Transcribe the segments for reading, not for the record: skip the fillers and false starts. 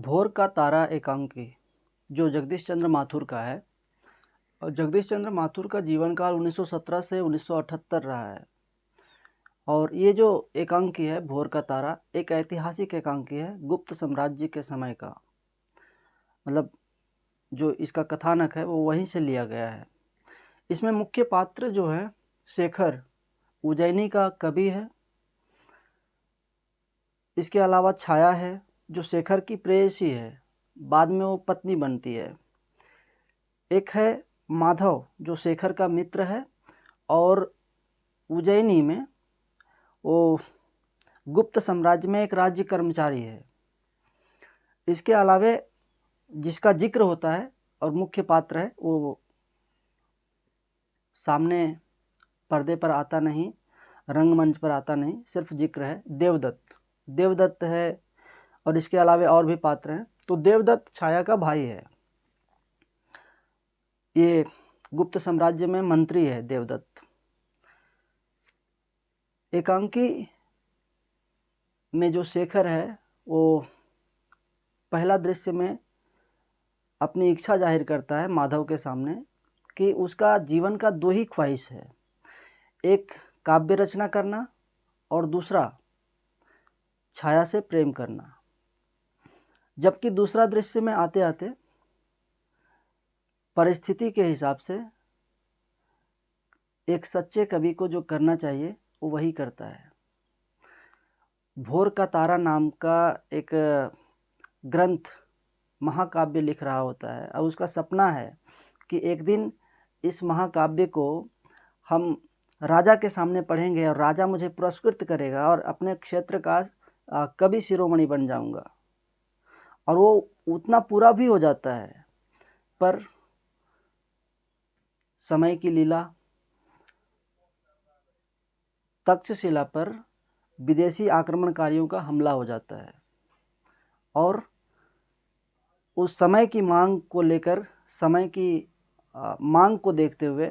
भोर का तारा एकांकी जो जगदीश चंद्र माथुर का है। और जगदीश चंद्र माथुर का जीवन काल 1917 से 1978 रहा है। और ये जो एकांकी है भोर का तारा एक ऐतिहासिक एकांकी है गुप्त साम्राज्य के समय का। मतलब जो इसका कथानक है वो वहीं से लिया गया है। इसमें मुख्य पात्र जो है शेखर उज्जैनी का कवि है। इसके अलावा छाया है जो शेखर की प्रेयसी है, बाद में वो पत्नी बनती है। एक है माधव जो शेखर का मित्र है और उज्जैनी में वो गुप्त साम्राज्य में एक राज्य कर्मचारी है। इसके अलावे जिसका जिक्र होता है और मुख्य पात्र है वो सामने पर्दे पर आता नहीं, रंगमंच पर आता नहीं, सिर्फ जिक्र है देवदत्त। देवदत्त है और इसके अलावे और भी पात्र हैं। तो देवदत्त छाया का भाई है। ये गुप्त साम्राज्य में मंत्री है देवदत्त। एकांकी में जो शेखर है वो पहला दृश्य में अपनी इच्छा जाहिर करता है माधव के सामने कि उसका जीवन का दो ही ख्वाहिश है, एक काव्य रचना करना और दूसरा छाया से प्रेम करना। जबकि दूसरा दृश्य में आते आते परिस्थिति के हिसाब से एक सच्चे कवि को जो करना चाहिए वो वही करता है। भोर का तारा नाम का एक ग्रंथ महाकाव्य लिख रहा होता है और उसका सपना है कि एक दिन इस महाकाव्य को हम राजा के सामने पढ़ेंगे और राजा मुझे पुरस्कृत करेगा और अपने क्षेत्र का कवि शिरोमणि बन जाऊंगा। और वो उतना पूरा भी हो जाता है, पर समय की लीला, तक्षशिला पर विदेशी आक्रमणकारियों का हमला हो जाता है और उस समय की मांग को लेकर, समय की मांग को देखते हुए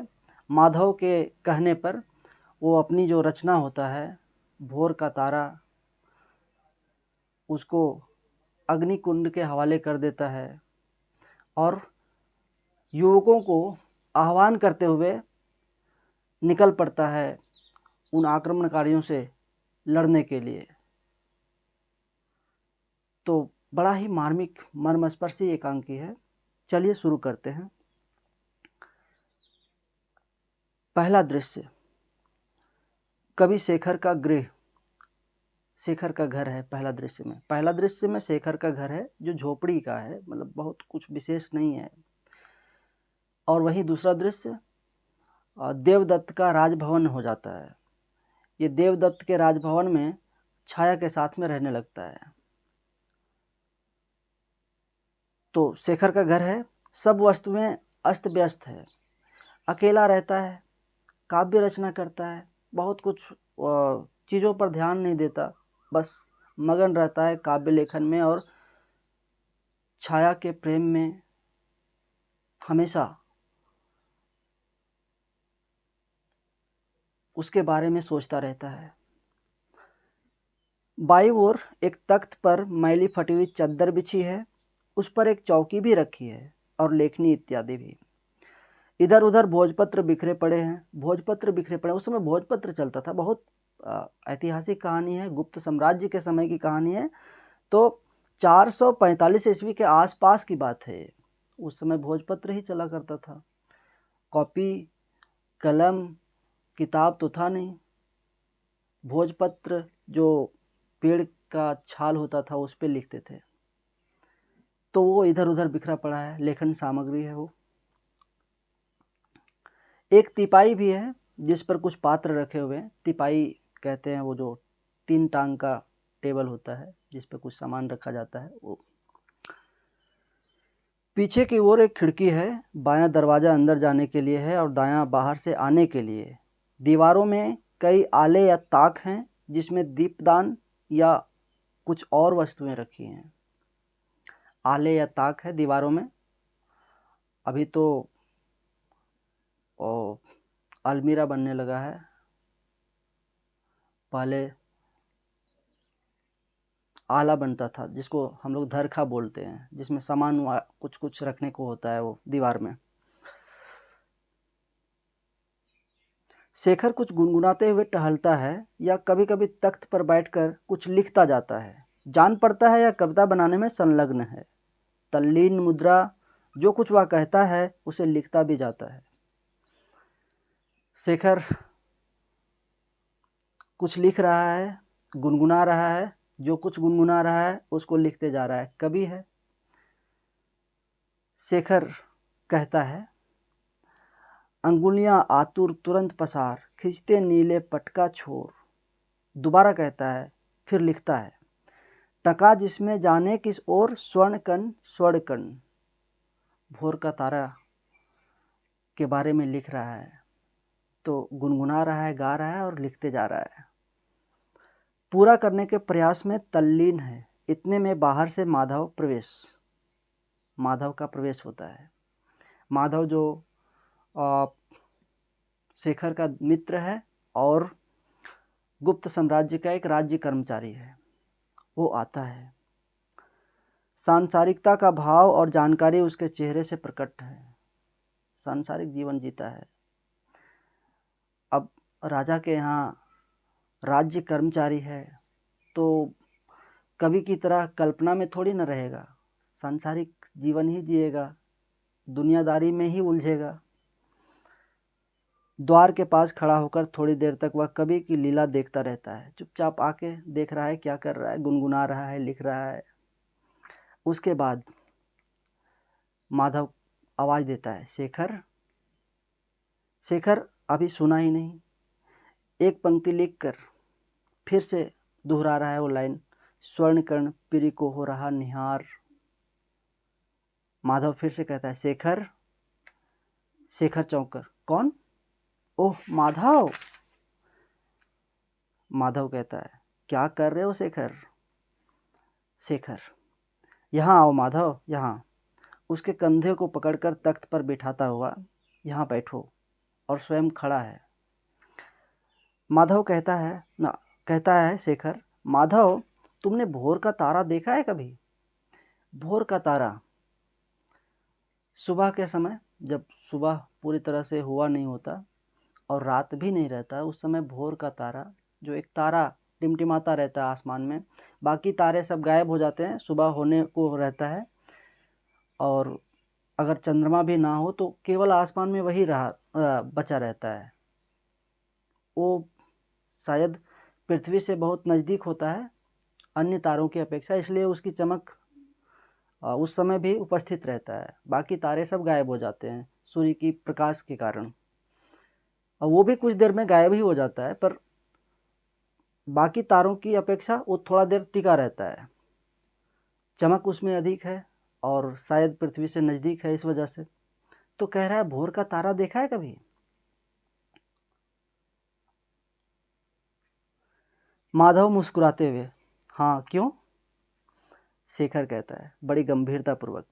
माधव के कहने पर वो अपनी जो रचना होता है भोर का तारा उसको अग्निकुंड के हवाले कर देता है और युवकों को आह्वान करते हुए निकल पड़ता है उन आक्रमणकारियों से लड़ने के लिए। तो बड़ा ही मार्मिक मर्मस्पर्शी एकांकी है। चलिए शुरू करते हैं। पहला दृश्य कवि शेखर का गृह, शेखर का घर है। पहला दृश्य में शेखर का घर है जो झोपड़ी का है, मतलब बहुत कुछ विशेष नहीं है। और वहीं दूसरा दृश्य देवदत्त का राजभवन हो जाता है। ये देवदत्त के राजभवन में छाया के साथ में रहने लगता है। तो शेखर का घर है, सब वस्तुएं अस्त व्यस्त है, अकेला रहता है, काव्य रचना करता है, बहुत कुछ चीज़ों पर ध्यान नहीं देता, बस मगन रहता है काव्य लेखन में और छाया के प्रेम में हमेशा उसके बारे में सोचता रहता है। बाईं ओर एक तख्त पर मैली फटी हुई चद्दर बिछी है, उस पर एक चौकी भी रखी है और लेखनी इत्यादि भी। इधर उधर भोजपत्र बिखरे पड़े हैं। उस समय भोजपत्र चलता था। बहुत ऐतिहासिक कहानी है, गुप्त साम्राज्य के समय की कहानी है। तो 445 ईस्वी के आसपास की बात है। उस समय भोजपत्र ही चला करता था। कॉपी कलम किताब तो था नहीं। भोजपत्र जो पेड़ का छाल होता था उस पे लिखते थे। तो वो इधर उधर बिखरा पड़ा है, लेखन सामग्री है वो। एक तिपाई भी है जिस पर कुछ पात्र रखे हुए हैं। तिपाई कहते हैं वो जो 3 टांग का टेबल होता है जिस पर कुछ सामान रखा जाता है वो। पीछे की ओर एक खिड़की है, बायां दरवाज़ा अंदर जाने के लिए है और दायां बाहर से आने के लिए। दीवारों में कई आले या ताक हैं जिसमें दीपदान या कुछ और वस्तुएं रखी हैं। आले या ताक है दीवारों में। अभी तो अलमीरा बनने लगा है, पहले आला बनता था, जिसको हम लोग धरखा बोलते हैं, जिसमें सामान कुछ कुछ रखने को होता है वो दीवार में। शेखर कुछ गुनगुनाते हुए टहलता है या कभी कभी तख्त पर बैठकर कुछ लिखता जाता है। जान पड़ता है यह कविता बनाने में संलग्न है। तल्लीन मुद्रा, जो कुछ वह कहता है उसे लिखता भी जाता है। शेखर कुछ लिख रहा है, गुनगुना रहा है, जो कुछ गुनगुना रहा है उसको लिखते जा रहा है। कवि है। शेखर कहता है, अंगुलियां आतुर तुरंत पसार, खींचते नीले पटका छोर। दोबारा कहता है, फिर लिखता है, टका जिसमें जाने किस ओर, स्वर्ण कण। भोर का तारा के बारे में लिख रहा है, तो गुनगुना रहा है, गा रहा है और लिखते जा रहा है। पूरा करने के प्रयास में तल्लीन है। इतने में बाहर से माधव का प्रवेश होता है। माधव जो शेखर का मित्र है और गुप्त साम्राज्य का एक राज्य कर्मचारी है, वो आता है। सांसारिकता का भाव और जानकारी उसके चेहरे से प्रकट है। सांसारिक जीवन जीता है। अब राजा के यहाँ राज्य कर्मचारी है, तो कवि की तरह कल्पना में थोड़ी न रहेगा, सांसारिक जीवन ही जिएगा, दुनियादारी में ही उलझेगा। द्वार के पास खड़ा होकर थोड़ी देर तक वह कवि की लीला देखता रहता है। चुपचाप आके देख रहा है क्या कर रहा है, गुनगुना रहा है, लिख रहा है। उसके बाद माधव आवाज़ देता है, शेखर। शेखर अभी सुना ही नहीं, एक पंक्ति लिखकर फिर से दोहरा रहा है वो लाइन, स्वर्ण कर्ण पिरी को हो रहा निहार। माधव फिर से कहता है, शेखर। शेखर चौंक कर, कौन? ओह माधव। माधव कहता है, क्या कर रहे हो शेखर? शेखर, यहाँ आओ माधव, यहाँ। उसके कंधे को पकड़कर तख्त पर बिठाता हुआ, यहाँ बैठो, और स्वयं खड़ा है। माधव कहता है शेखर, माधव, तुमने भोर का तारा देखा है कभी? भोर का तारा सुबह के समय, जब सुबह पूरी तरह से हुआ नहीं होता और रात भी नहीं रहता, उस समय भोर का तारा, जो एक तारा टिमटिमाता रहता है आसमान में, बाकी तारे सब गायब हो जाते हैं, सुबह होने को रहता है, और अगर चंद्रमा भी ना हो तो केवल आसमान में वही बचा रहता है। वो शायद पृथ्वी से बहुत नज़दीक होता है अन्य तारों की अपेक्षा, इसलिए उसकी चमक उस समय भी उपस्थित रहता है। बाकी तारे सब गायब हो जाते हैं सूर्य की प्रकाश के कारण, और वो भी कुछ देर में गायब ही हो जाता है, पर बाकी तारों की अपेक्षा वो थोड़ा देर टिका रहता है। चमक उसमें अधिक है और शायद पृथ्वी से नज़दीक है, इस वजह से। तो कह रहा है, भोर का तारा देखा है कभी? माधव मुस्कुराते हुए, हाँ, क्यों? शेखर कहता है बड़ी गंभीरतापूर्वक,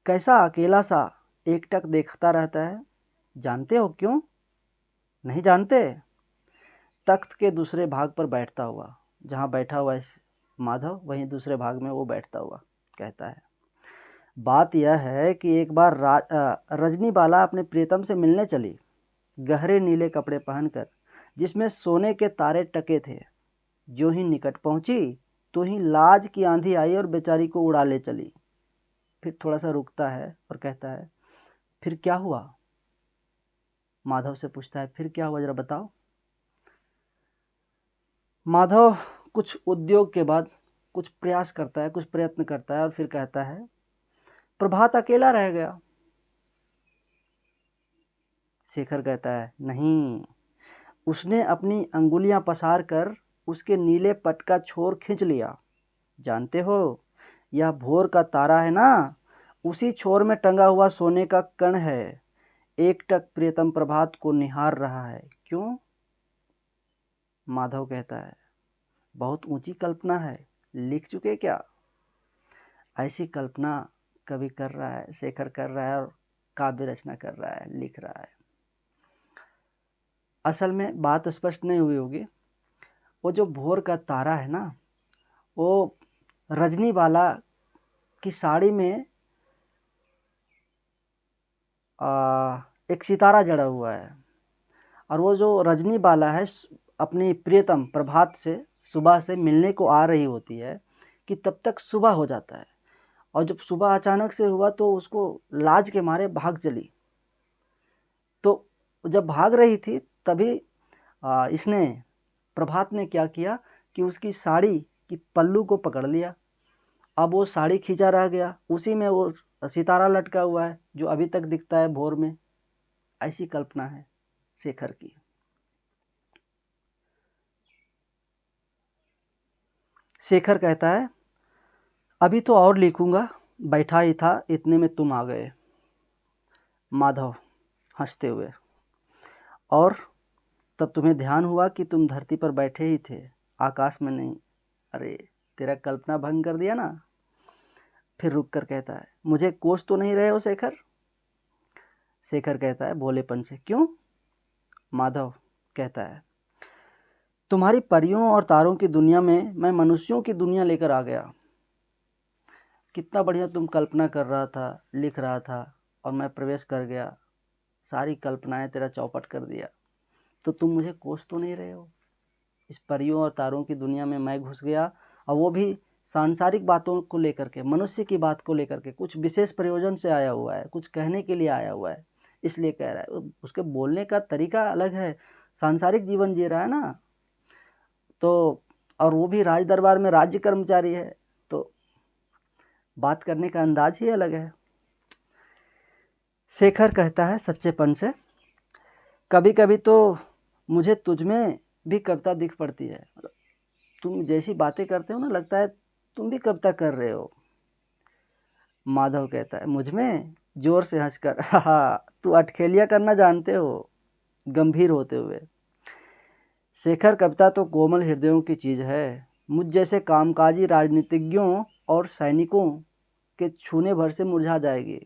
कैसा अकेला सा एकटक देखता रहता है, जानते हो क्यों? नहीं जानते? तख्त के दूसरे भाग पर बैठता हुआ, जहाँ बैठा हुआ है माधव, वहीं दूसरे भाग में वो बैठता हुआ कहता है, बात यह है कि एक बार रजनी बाला अपने प्रियतम से मिलने चली, गहरे नीले कपड़े पहनकर, जिसमें सोने के तारे टके थे। जो ही निकट पहुंची तो ही लाज की आंधी आई और बेचारी को उड़ा ले चली। फिर थोड़ा सा रुकता है और कहता है, फिर क्या हुआ? माधव से पूछता है, फिर क्या हुआ, जरा बताओ। माधव कुछ उद्योग के बाद कुछ प्रयास करता है, कुछ प्रयत्न करता है, और फिर कहता है, प्रभात अकेला रह गया। शेखर कहता है, नहीं, उसने अपनी अंगुलियां पसार कर उसके नीले पट का छोर खींच लिया। जानते हो, यह भोर का तारा है ना, उसी छोर में टंगा हुआ सोने का कण है, एकटक प्रियतम प्रभात को निहार रहा है। क्यों? माधव कहता है, बहुत ऊंची कल्पना है, लिख चुके क्या? ऐसी कल्पना कवि कर रहा है, शेखर कर रहा है, और काव्य रचना कर रहा है, लिख रहा है। असल में बात स्पष्ट नहीं हुई होगी। वो जो भोर का तारा है ना, वो रजनीबाला की साड़ी में एक सितारा जड़ा हुआ है, और वो जो रजनीबाला है अपनी प्रियतम प्रभात से सुबह से मिलने को आ रही होती है कि तब तक सुबह हो जाता है, और जब सुबह अचानक से हुआ तो उसको लाज के मारे भाग चली। तो जब भाग रही थी तभी इसने प्रभात ने क्या किया कि उसकी साड़ी की पल्लू को पकड़ लिया। अब वो साड़ी खींचा रह गया, उसी में वो सितारा लटका हुआ है जो अभी तक दिखता है भोर में। ऐसी कल्पना है शेखर की। शेखर कहता है, अभी तो और लिखूंगा, बैठा ही था इतने में तुम आ गए। माधव हंसते हुए, और तब तुम्हें ध्यान हुआ कि तुम धरती पर बैठे ही थे, आकाश में नहीं। अरे तेरा कल्पना भंग कर दिया ना। फिर रुक कर कहता है, मुझे कोस तो नहीं रहे हो शेखर? शेखर कहता है भोलेपन से, क्यों? माधव कहता है, तुम्हारी परियों और तारों की दुनिया में मैं मनुष्यों की दुनिया लेकर आ गया। कितना बढ़िया तुम कल्पना कर रहा था, लिख रहा था, और मैं प्रवेश कर गया, सारी कल्पनाएं तेरा चौपट कर दिया। तो तुम मुझे कोस तो नहीं रहे हो। इस परियों और तारों की दुनिया में मैं घुस गया, और वो भी सांसारिक बातों को लेकर के, मनुष्य की बात को लेकर के, कुछ विशेष प्रयोजन से आया हुआ है, कुछ कहने के लिए आया हुआ है, इसलिए कह रहा है। उसके बोलने का तरीका अलग है, सांसारिक जीवन जी रहा है ना, तो और वो भी राज दरबार में राज्य कर्मचारी है, तो बात करने का अंदाज ही अलग है। शेखर कहता है सच्चेपन से, कभी कभी तो मुझे तुझमें भी कविता दिख पड़ती है। तुम जैसी बातें करते हो ना, लगता है तुम भी कविता कर रहे हो। माधव कहता है मुझमें, जोर से हंसकर, हा तू अटखेलियाँ करना जानते हो, गंभीर होते हुए। शेखर, कविता तो कोमल हृदयों की चीज़ है, मुझ जैसे कामकाजी राजनीतिज्ञों और सैनिकों के छूने भर से मुरझा जाएगी।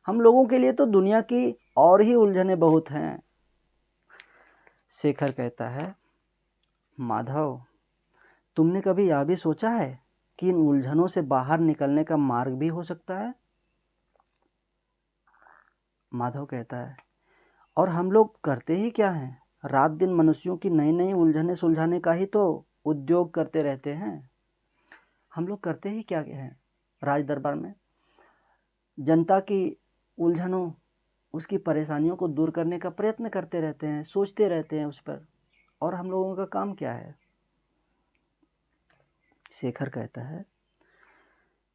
हम लोगों के लिए तो दुनिया की और ही उलझने बहुत हैं। शेखर कहता है, माधव तुमने कभी यह भी सोचा है कि इन उलझनों से बाहर निकलने का मार्ग भी हो सकता है? माधव कहता है, और हम लोग करते ही क्या हैं? रात दिन मनुष्यों की नई नई उलझनें सुलझाने का ही तो उद्योग करते रहते हैं। हम लोग करते ही क्या हैं राज दरबार में? जनता की उलझनों, उसकी परेशानियों को दूर करने का प्रयत्न करते रहते हैं, सोचते रहते हैं उस पर। और हम लोगों का काम क्या है? शेखर कहता है,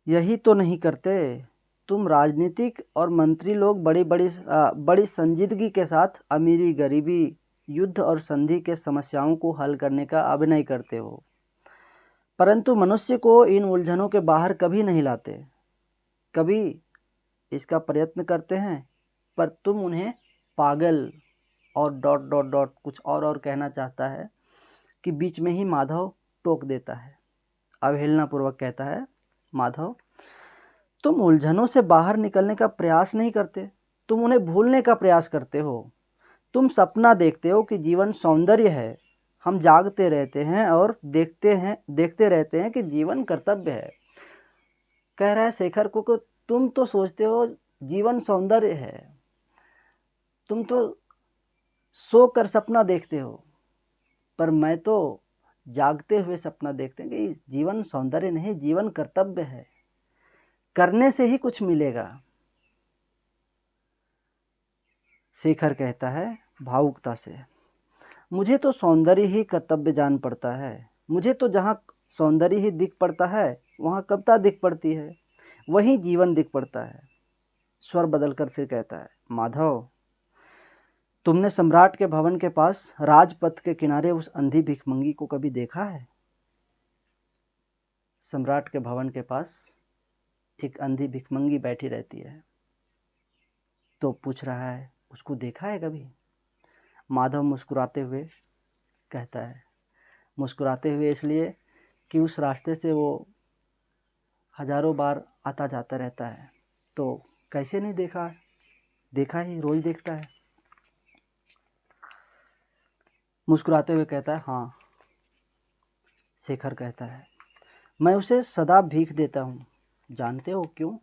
यही तो नहीं करते। तुम राजनीतिक और मंत्री लोग बड़ी संजीदगी के साथ अमीरी, गरीबी, युद्ध और संधि के समस्याओं को हल करने का अभिनय करते हो, परंतु मनुष्य को इन उलझनों के बाहर कभी नहीं लाते। कभी इसका प्रयत्न करते हैं, पर तुम उन्हें पागल और डॉट डॉट डॉट कुछ और कहना चाहता है कि बीच में ही माधव टोक देता है, अवहेलनापूर्वक कहता है, माधव तुम उलझनों से बाहर निकलने का प्रयास नहीं करते, तुम उन्हें भूलने का प्रयास करते हो। तुम सपना देखते हो कि जीवन सौंदर्य है। हम जागते रहते हैं और देखते रहते हैं कि जीवन कर्तव्य है। कह रहा है शेखर को कि तुम तो सोचते हो जीवन सौंदर्य है, तुम तो सो कर सपना देखते हो, पर मैं तो जागते हुए सपना देखते हैं कि जीवन सौंदर्य नहीं, जीवन कर्तव्य है, करने से ही कुछ मिलेगा। शेखर कहता है भावुकता से, मुझे तो सौंदर्य ही कर्तव्य जान पड़ता है। मुझे तो जहाँ सौंदर्य ही दिख पड़ता है वहाँ कविता दिख पड़ती है, वहीं जीवन दिख पड़ता है। स्वर बदलकर फिर कहता है, माधव तुमने सम्राट के भवन के पास राजपथ के किनारे उस अंधी भिखमंगी को कभी देखा है? सम्राट के भवन के पास एक अंधी भिखमंगी बैठी रहती है, तो पूछ रहा है उसको देखा है कभी? माधव मुस्कुराते हुए कहता है, मुस्कुराते हुए इसलिए कि उस रास्ते से वो हजारों बार आता जाता रहता है, तो कैसे नहीं देखा, देखा ही, रोज देखता है। मुस्कुराते हुए कहता है, हाँ। शेखर कहता है, मैं उसे सदा भीख देता हूँ, जानते हो क्यों?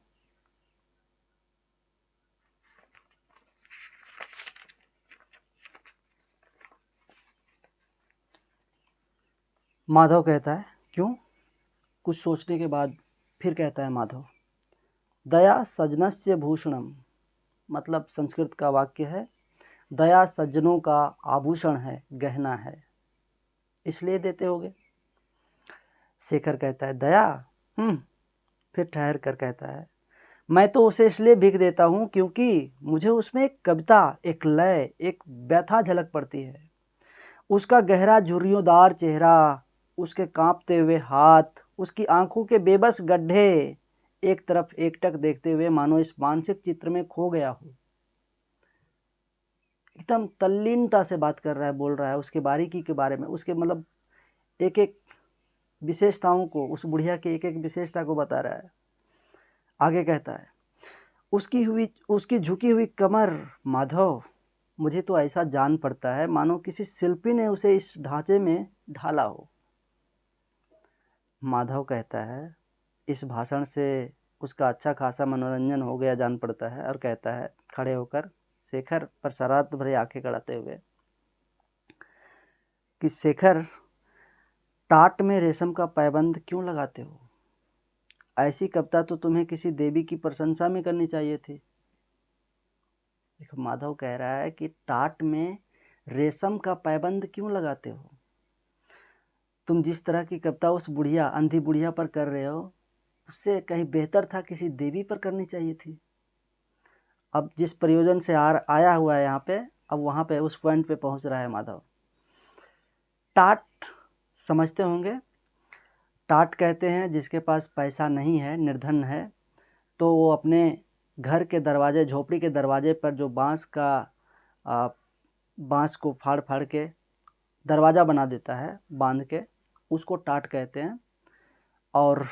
माधव कहता है क्यों? कुछ सोचने के बाद फिर कहता है माधव, दया सज्जनस्य भूषणम, मतलब संस्कृत का वाक्य है, दया सज्जनों का आभूषण है, गहना है, इसलिए देते होगे। शेखर कहता है दया, फिर ठहर कर कहता है, मैं तो उसे इसलिए भीख देता हूँ क्योंकि मुझे उसमें एक कविता, एक लय, एक व्यथा झलक पड़ती है। उसका गहरा झुर्रियोंदार चेहरा, उसके कांपते हुए हाथ, उसकी आंखों के बेबस गड्ढे, एक तरफ एकटक देखते हुए मानो इस मानसिक चित्र में खो गया हो। एकदम तल्लीनता से बात कर रहा है, बोल रहा है उसके बारीकी के बारे में, उसके मतलब एक एक विशेषताओं को, उस बुढ़िया की एक एक विशेषता को बता रहा है। आगे कहता है, उसकी झुकी हुई कमर, माधव मुझे तो ऐसा जान पड़ता है मानो किसी शिल्पी ने उसे इस ढांचे में ढाला हो। माधव कहता है, इस भाषण से उसका अच्छा खासा मनोरंजन हो गया जान पड़ता है, और कहता है खड़े होकर शेखर पर शरारत भरी आंखें गड़ाते हुए कि शेखर, टाट में रेशम का पैबंद क्यों लगाते हो? ऐसी कविता तो तुम्हें किसी देवी की प्रशंसा में करनी चाहिए थी। देखो माधव कह रहा है कि टाट में रेशम का पैबंद क्यों लगाते हो? तुम जिस तरह की कविता उस बुढ़िया, अंधी बुढ़िया पर कर रहे हो, उससे कहीं बेहतर था किसी देवी पर करनी चाहिए थी। अब जिस प्रयोजन से आया हुआ है यहाँ पे, अब वहाँ पे उस पॉइंट पे पहुँच रहा है माधव। टाट समझते होंगे, टाट कहते हैं जिसके पास पैसा नहीं है, निर्धन है, तो वो अपने घर के दरवाजे, झोपड़ी के दरवाजे पर जो बांस को फाड़ फाड़ के दरवाज़ा बना देता है बांध के, उसको टाट कहते हैं। और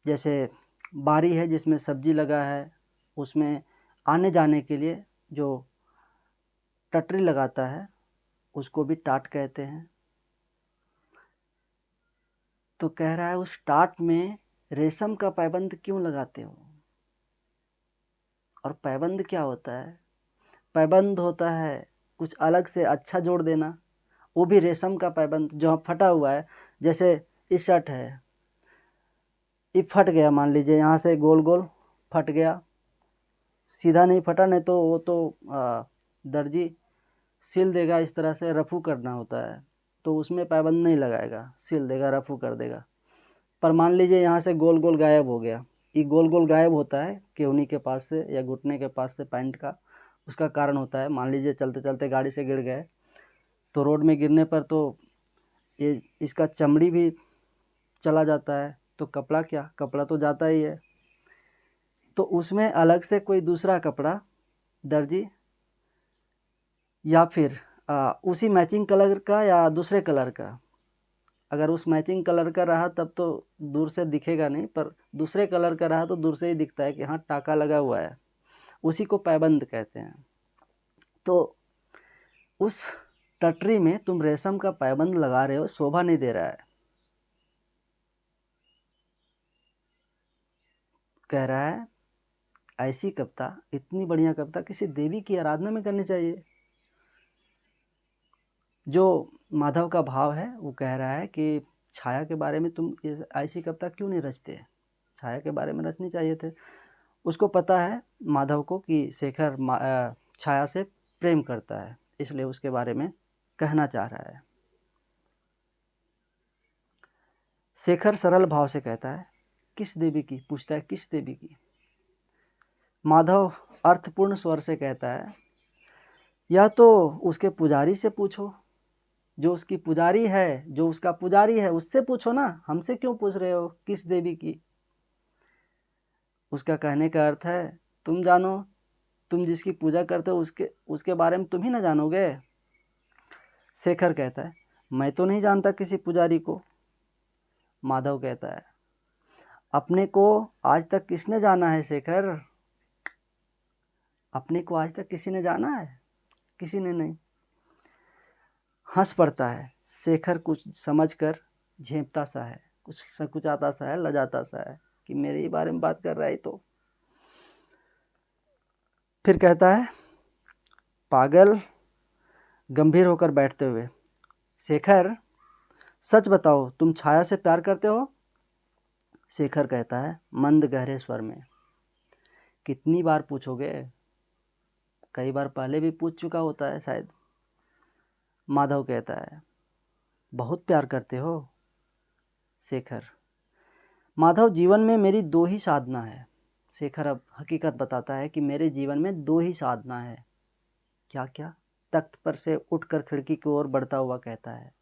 जैसे बारी है जिसमें सब्जी लगा है, उसमें आने जाने के लिए जो टटरी लगाता है, उसको भी टाट कहते हैं। तो कह रहा है उस टाट में रेशम का पैबंद क्यों लगाते हो? और पैबंद क्या होता है? पैबंद होता है कुछ अलग से अच्छा जोड़ देना, वो भी रेशम का पैबंद जो फटा हुआ है। जैसे इस शर्ट है, ये फट गया, मान लीजिए यहाँ से गोल गोल फट गया, सीधा नहीं फटा, नहीं तो वो तो दर्जी सिल देगा, इस तरह से रफू करना होता है, तो उसमें पैबंद नहीं लगाएगा, सिल देगा, रफू कर देगा। पर मान लीजिए यहाँ से गोल गोल गायब हो गया, ये गोल गोल गायब होता है केवनी के पास से या घुटने के पास से पैंट का, उसका कारण होता है, मान लीजिए चलते चलते गाड़ी से गिर गए, तो रोड में गिरने पर तो ये इसका चमड़ी भी चला जाता है, तो कपड़ा क्या, कपड़ा तो जाता ही है, तो उसमें अलग से कोई दूसरा कपड़ा दर्जी या फिर उसी मैचिंग कलर का या दूसरे कलर का, अगर उस मैचिंग कलर का रहा तब तो दूर से दिखेगा नहीं, पर दूसरे कलर का रहा तो दूर से ही दिखता है कि हाँ टाका लगा हुआ है, उसी को पैबंद कहते हैं। तो उस टटरी में तुम रेशम का पैबंद लगा रहे हो, शोभा नहीं दे रहा है। कह रहा है ऐसी कविता, इतनी बढ़िया कविता किसी देवी की आराधना में करनी चाहिए। जो माधव का भाव है वो कह रहा है कि छाया के बारे में तुम ऐसी कविता क्यों नहीं रचते, छाया के बारे में रचनी चाहिए थे। उसको पता है माधव को कि शेखर छाया से प्रेम करता है, इसलिए उसके बारे में कहना चाह रहा है। शेखर सरल भाव से कहता है किस देवी की, पूछता है किस देवी की। माधव अर्थपूर्ण स्वर से कहता है या तो उसके पुजारी से पूछो, जो उसकी पुजारी है, जो उसका पुजारी है उससे पूछो ना, हमसे क्यों पूछ रहे हो किस देवी की। उसका कहने का अर्थ है तुम जानो, तुम जिसकी पूजा करते हो उसके बारे में तुम ही ना जानोगे। शेखर कहता है मैं तो नहीं जानता किसी पुजारी को। माधव कहता है अपने को आज तक किसने जाना है शेखर, अपने को आज तक किसी ने जाना है? किसी ने नहीं। हंस पड़ता है शेखर कुछ समझकर, झेंपता सा है, कुछ संकुचाता सा है, लजाता सा है कि मेरे ही बारे में बात कर रहा है। तो फिर कहता है पागल, गंभीर होकर बैठते हुए, शेखर सच बताओ तुम छाया से प्यार करते हो? शेखर कहता है मंद गहरे स्वर में, कितनी बार पूछोगे, कई बार पहले भी पूछ चुका होता है शायद। माधव कहता है बहुत प्यार करते हो? शेखर, माधव जीवन में मेरी दो ही साधना है। शेखर अब हकीकत बताता है कि मेरे जीवन में दो ही साधना है। क्या क्या? तख्त पर से उठकर खिड़की की ओर बढ़ता हुआ कहता है।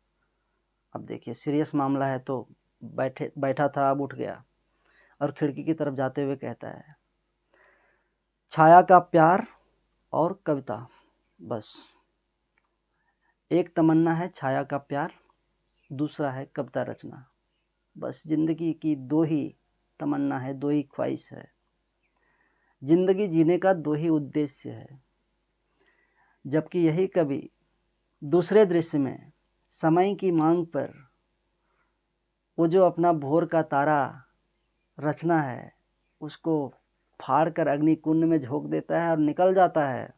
अब देखिए सीरियस मामला है तो बैठा था, अब उठ गया और खिड़की की तरफ जाते हुए कहता है छाया का प्यार और कविता, बस एक तमन्ना है छाया का प्यार, दूसरा है कविता रचना। बस जिंदगी की दो ही तमन्ना है, दो ही ख्वाहिश है, जिंदगी जीने का दो ही उद्देश्य है। जबकि यही कवि दूसरे दृश्य में समय की मांग पर वो जो अपना भोर का तारा रचना है उसको फाड़ कर अग्निकुंड में झोंक देता है और निकल जाता है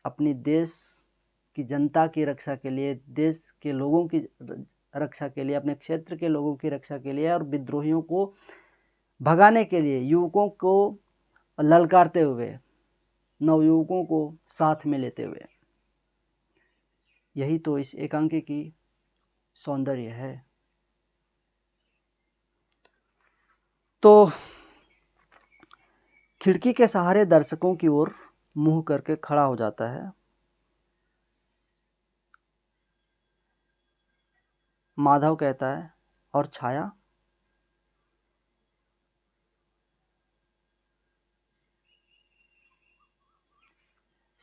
अपनी देश की जनता की रक्षा के लिए, देश के लोगों की रक्षा के लिए, अपने क्षेत्र के लोगों की रक्षा के लिए और विद्रोहियों को भगाने के लिए, युवकों को ललकारते हुए, नवयुवकों को साथ में लेते हुए। यही तो इस एकांकी की सौंदर्य है। तो खिड़की के सहारे दर्शकों की ओर मुंह करके खड़ा हो जाता है। माधव कहता है और छाया?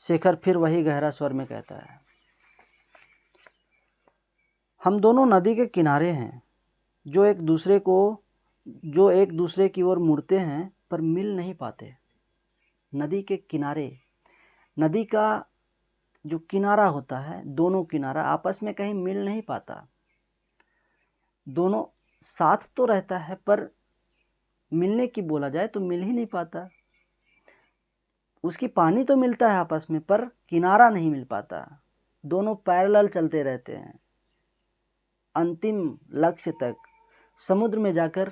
शेखर फिर वही गहरा स्वर में कहता है हम दोनों नदी के किनारे हैं जो एक दूसरे की ओर मुड़ते हैं पर मिल नहीं पाते। नदी के किनारे, नदी का जो किनारा होता है, दोनों किनारा आपस में कहीं मिल नहीं पाता। दोनों साथ तो रहता है पर मिलने की बोला जाए तो मिल ही नहीं पाता। उसकी पानी तो मिलता है आपस में पर किनारा नहीं मिल पाता। दोनों पैरेलल चलते रहते हैं अंतिम लक्ष्य तक, समुद्र में जाकर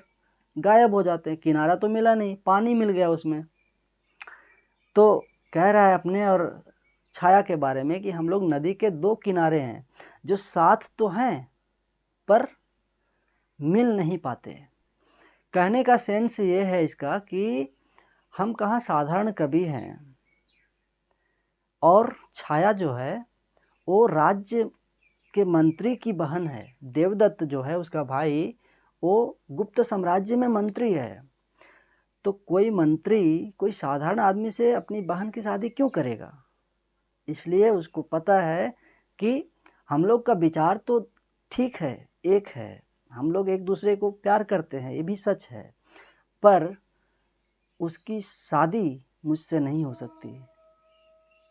गायब हो जाते हैं। किनारा तो मिला नहीं, पानी मिल गया उसमें। तो कह रहा है अपने और छाया के बारे में कि हम लोग नदी के दो किनारे हैं जो साथ तो हैं पर मिल नहीं पाते। कहने का सेंस ये है इसका कि हम कहाँ साधारण कवि हैं और छाया जो है वो राज्य के मंत्री की बहन है। देवदत्त जो है उसका भाई, वो गुप्त साम्राज्य में मंत्री है। तो कोई मंत्री कोई साधारण आदमी से अपनी बहन की शादी क्यों करेगा? इसलिए उसको पता है कि हम लोग का विचार तो ठीक है, एक है, हम लोग एक दूसरे को प्यार करते हैं, ये भी सच है, पर उसकी शादी मुझसे नहीं हो सकती।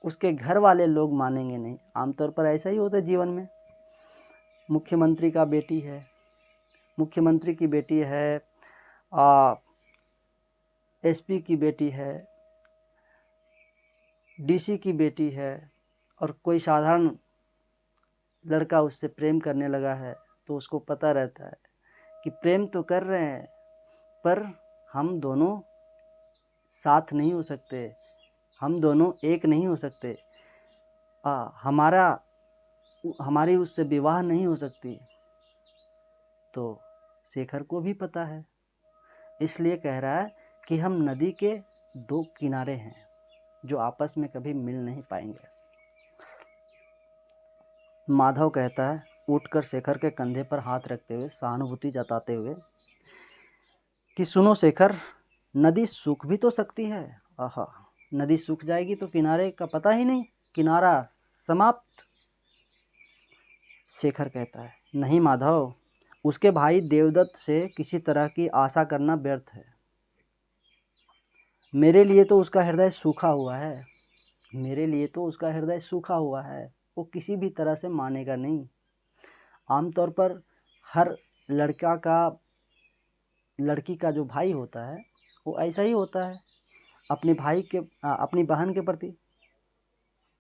उसके घर वाले लोग मानेंगे नहीं। आमतौर पर ऐसा ही होता है जीवन में। मुख्यमंत्री का बेटी है, मुख्यमंत्री की बेटी है, एसपी की बेटी है, डीसी की बेटी है और कोई साधारण लड़का उससे प्रेम करने लगा है तो उसको पता रहता है कि प्रेम तो कर रहे हैं पर हम दोनों साथ नहीं हो सकते, हम दोनों एक नहीं हो सकते, हमारी उससे विवाह नहीं हो सकती। तो शेखर को भी पता है, इसलिए कह रहा है कि हम नदी के दो किनारे हैं जो आपस में कभी मिल नहीं पाएंगे। माधव कहता है उठकर शेखर के कंधे पर हाथ रखते हुए, सहानुभूति जताते हुए कि सुनो शेखर, नदी सूख भी तो सकती है। आहा, नदी सूख जाएगी तो किनारे का पता ही नहीं, किनारा समाप्त। शेखर कहता है नहीं माधव, उसके भाई देवदत्त से किसी तरह की आशा करना व्यर्थ है। मेरे लिए तो उसका हृदय सूखा हुआ है, मेरे लिए तो उसका हृदय सूखा हुआ है, वो किसी भी तरह से मानेगा नहीं। आमतौर पर हर लड़की का जो भाई होता है वो ऐसा ही होता है, अपनी बहन के प्रति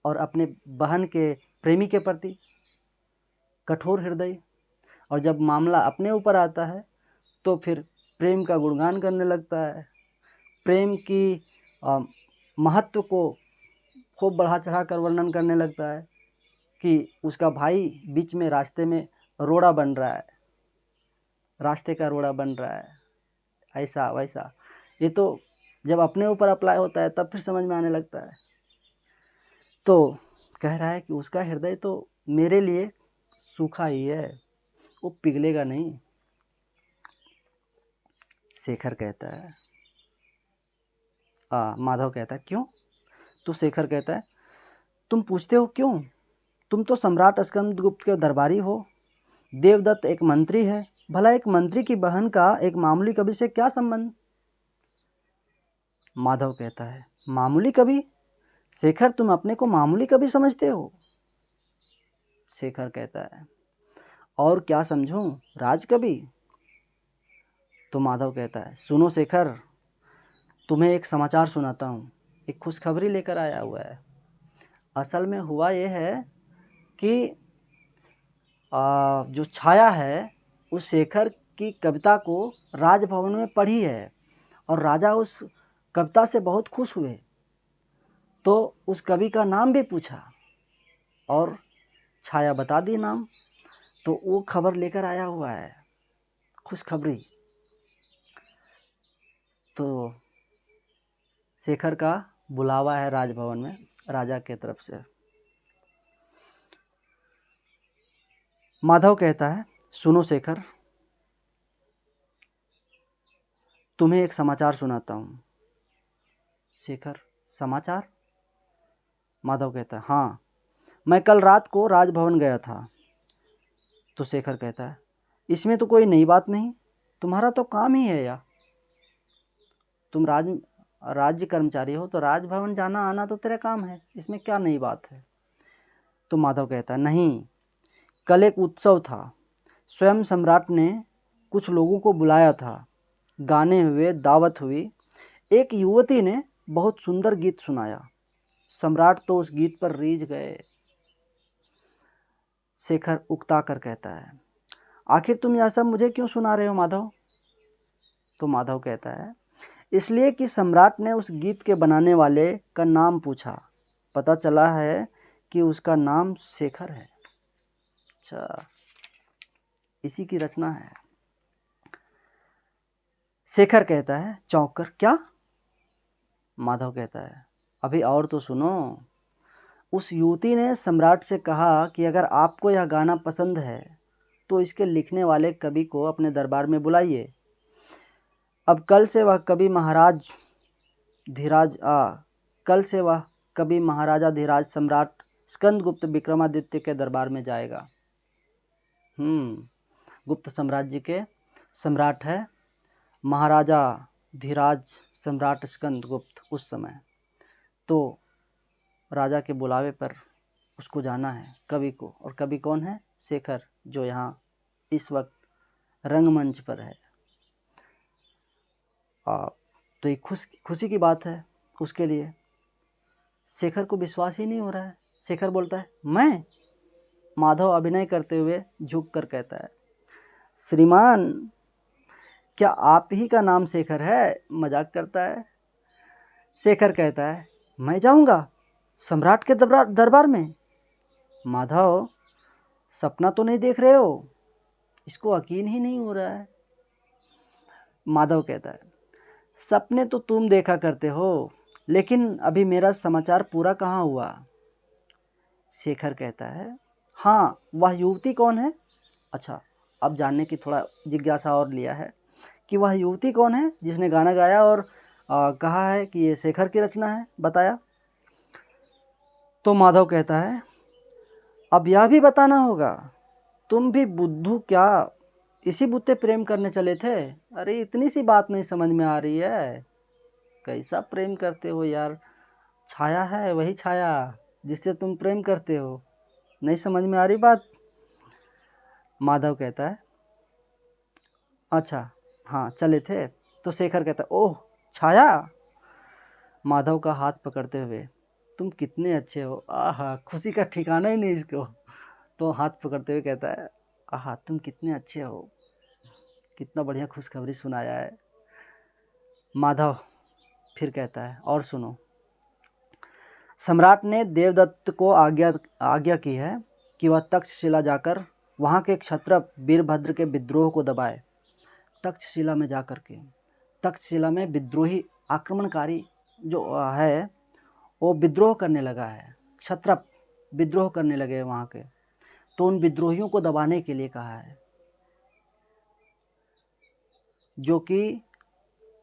और अपने बहन के प्रेमी के प्रति कठोर हृदय। और जब मामला अपने ऊपर आता है तो फिर प्रेम का गुणगान करने लगता है, प्रेम की महत्व को खूब बढ़ा चढ़ा कर वर्णन करने लगता है कि उसका भाई बीच में रास्ते में रोड़ा बन रहा है, रास्ते का रोड़ा बन रहा है, ऐसा वैसा। ये तो जब अपने ऊपर अप्लाई होता है तब फिर समझ में आने लगता है। तो कह रहा है कि उसका हृदय तो मेरे लिए सूखा ही है, वो पिघलेगा नहीं। शेखर कहता है, माधव कहता है क्यों? तो शेखर कहता है तुम पूछते हो क्यों? तुम तो सम्राट स्कंदगुप्त के दरबारी हो, देवदत्त एक मंत्री है, भला एक मंत्री की बहन का एक मामूली कवि से क्या संबंध? माधव कहता है मामूली कवि? शेखर तुम अपने को मामूली कवि समझते हो? शेखर कहता है और क्या समझूं, राजकवि। तो माधव कहता है सुनो शेखर, तुम्हें एक समाचार सुनाता हूँ, एक खुशखबरी लेकर आया हुआ है। असल में हुआ ये है कि जो छाया है उस शेखर की कविता को राजभवन में पढ़ी है और राजा उस कविता से बहुत खुश हुए, तो उस कवि का नाम भी पूछा और छाया बता दी नाम, तो वो खबर लेकर आया हुआ है, खुशखबरी। तो शेखर का बुलावा है राजभवन में राजा के तरफ से। माधव कहता है सुनो शेखर, तुम्हें एक समाचार सुनाता हूँ। शेखर समाचार? माधव कहता है हाँ, मैं कल रात को राजभवन गया था। तो शेखर कहता है इसमें तो कोई नई बात नहीं, तुम्हारा तो काम ही है या, तुम राज्य कर्मचारी हो तो राजभवन जाना आना तो तेरा काम है, इसमें क्या नई बात है? तो माधव कहता है नहीं, कल एक उत्सव था, स्वयं सम्राट ने कुछ लोगों को बुलाया था, गाने हुए, दावत हुई, एक युवती ने बहुत सुंदर गीत सुनाया, सम्राट तो उस गीत पर रीझ गए। शेखर उकता कर कहता है आखिर तुम यह सब मुझे क्यों सुना रहे हो माधव? तो माधव कहता है इसलिए कि सम्राट ने उस गीत के बनाने वाले का नाम पूछा, पता चला है कि उसका नाम शेखर है। अच्छा, इसी की रचना है। शेखर कहता है चौंक कर क्या? माधव कहता है अभी और तो सुनो। उस युवती ने सम्राट से कहा कि अगर आपको यह गाना पसंद है तो इसके लिखने वाले कवि को अपने दरबार में बुलाइए। अब कल से वह कवि महाराजा धीराज सम्राट स्कंदगुप्त विक्रमादित्य के दरबार में जाएगा। गुप्त साम्राज्य के सम्राट है महाराजा धीराज सम्राट स्कंदगुप्त उस समय। तो राजा के बुलावे पर उसको जाना है, कवि को। और कवि कौन है? शेखर, जो यहाँ इस वक्त रंगमंच पर है। तो ये खुशी की बात है उसके लिए। शेखर को विश्वास ही नहीं हो रहा है। शेखर बोलता है मैं? माधव अभिनय करते हुए झुक कर कहता है श्रीमान, क्या आप ही का नाम शेखर है? मजाक करता है। शेखर कहता है मैं जाऊंगा सम्राट के दरबार में? माधव, सपना तो नहीं देख रहे हो? इसको यकीन ही नहीं हो रहा है। माधव कहता है सपने तो तुम देखा करते हो, लेकिन अभी मेरा समाचार पूरा कहाँ हुआ। शेखर कहता है हाँ, वह युवती कौन है? अच्छा, अब जानने की थोड़ा जिज्ञासा और लिया है कि वह युवती कौन है जिसने गाना गाया और कहा है कि ये शेखर की रचना है, बताया। तो माधव कहता है अब यह भी बताना होगा, तुम भी बुद्धू क्या इसी बुत्ते प्रेम करने चले थे? अरे इतनी सी बात नहीं समझ में आ रही है? कैसा प्रेम करते हो यार? छाया है वही छाया जिससे तुम प्रेम करते हो, नहीं समझ में आ रही बात? माधव कहता है अच्छा, हाँ चले थे। तो शेखर कहता ओह छाया, माधव का हाथ पकड़ते हुए, तुम कितने अच्छे हो, आहा खुशी का ठिकाना ही नहीं इसको। तो हाथ पकड़ते हुए कहता है, आहा तुम कितने अच्छे हो, कितना बढ़िया खुशखबरी सुनाया है। माधव फिर कहता है, और सुनो, सम्राट ने देवदत्त को आज्ञा की है कि वह तक्षशिला जाकर वहाँ के क्षत्रप वीरभद्र के विद्रोह को दबाए। तक्षशिला में जाकर के, तक्षशिला में विद्रोही आक्रमणकारी जो है वो विद्रोह करने लगा है, क्षत्रप विद्रोह करने लगे वहाँ के, तो उन विद्रोहियों को दबाने के लिए कहा है। जो कि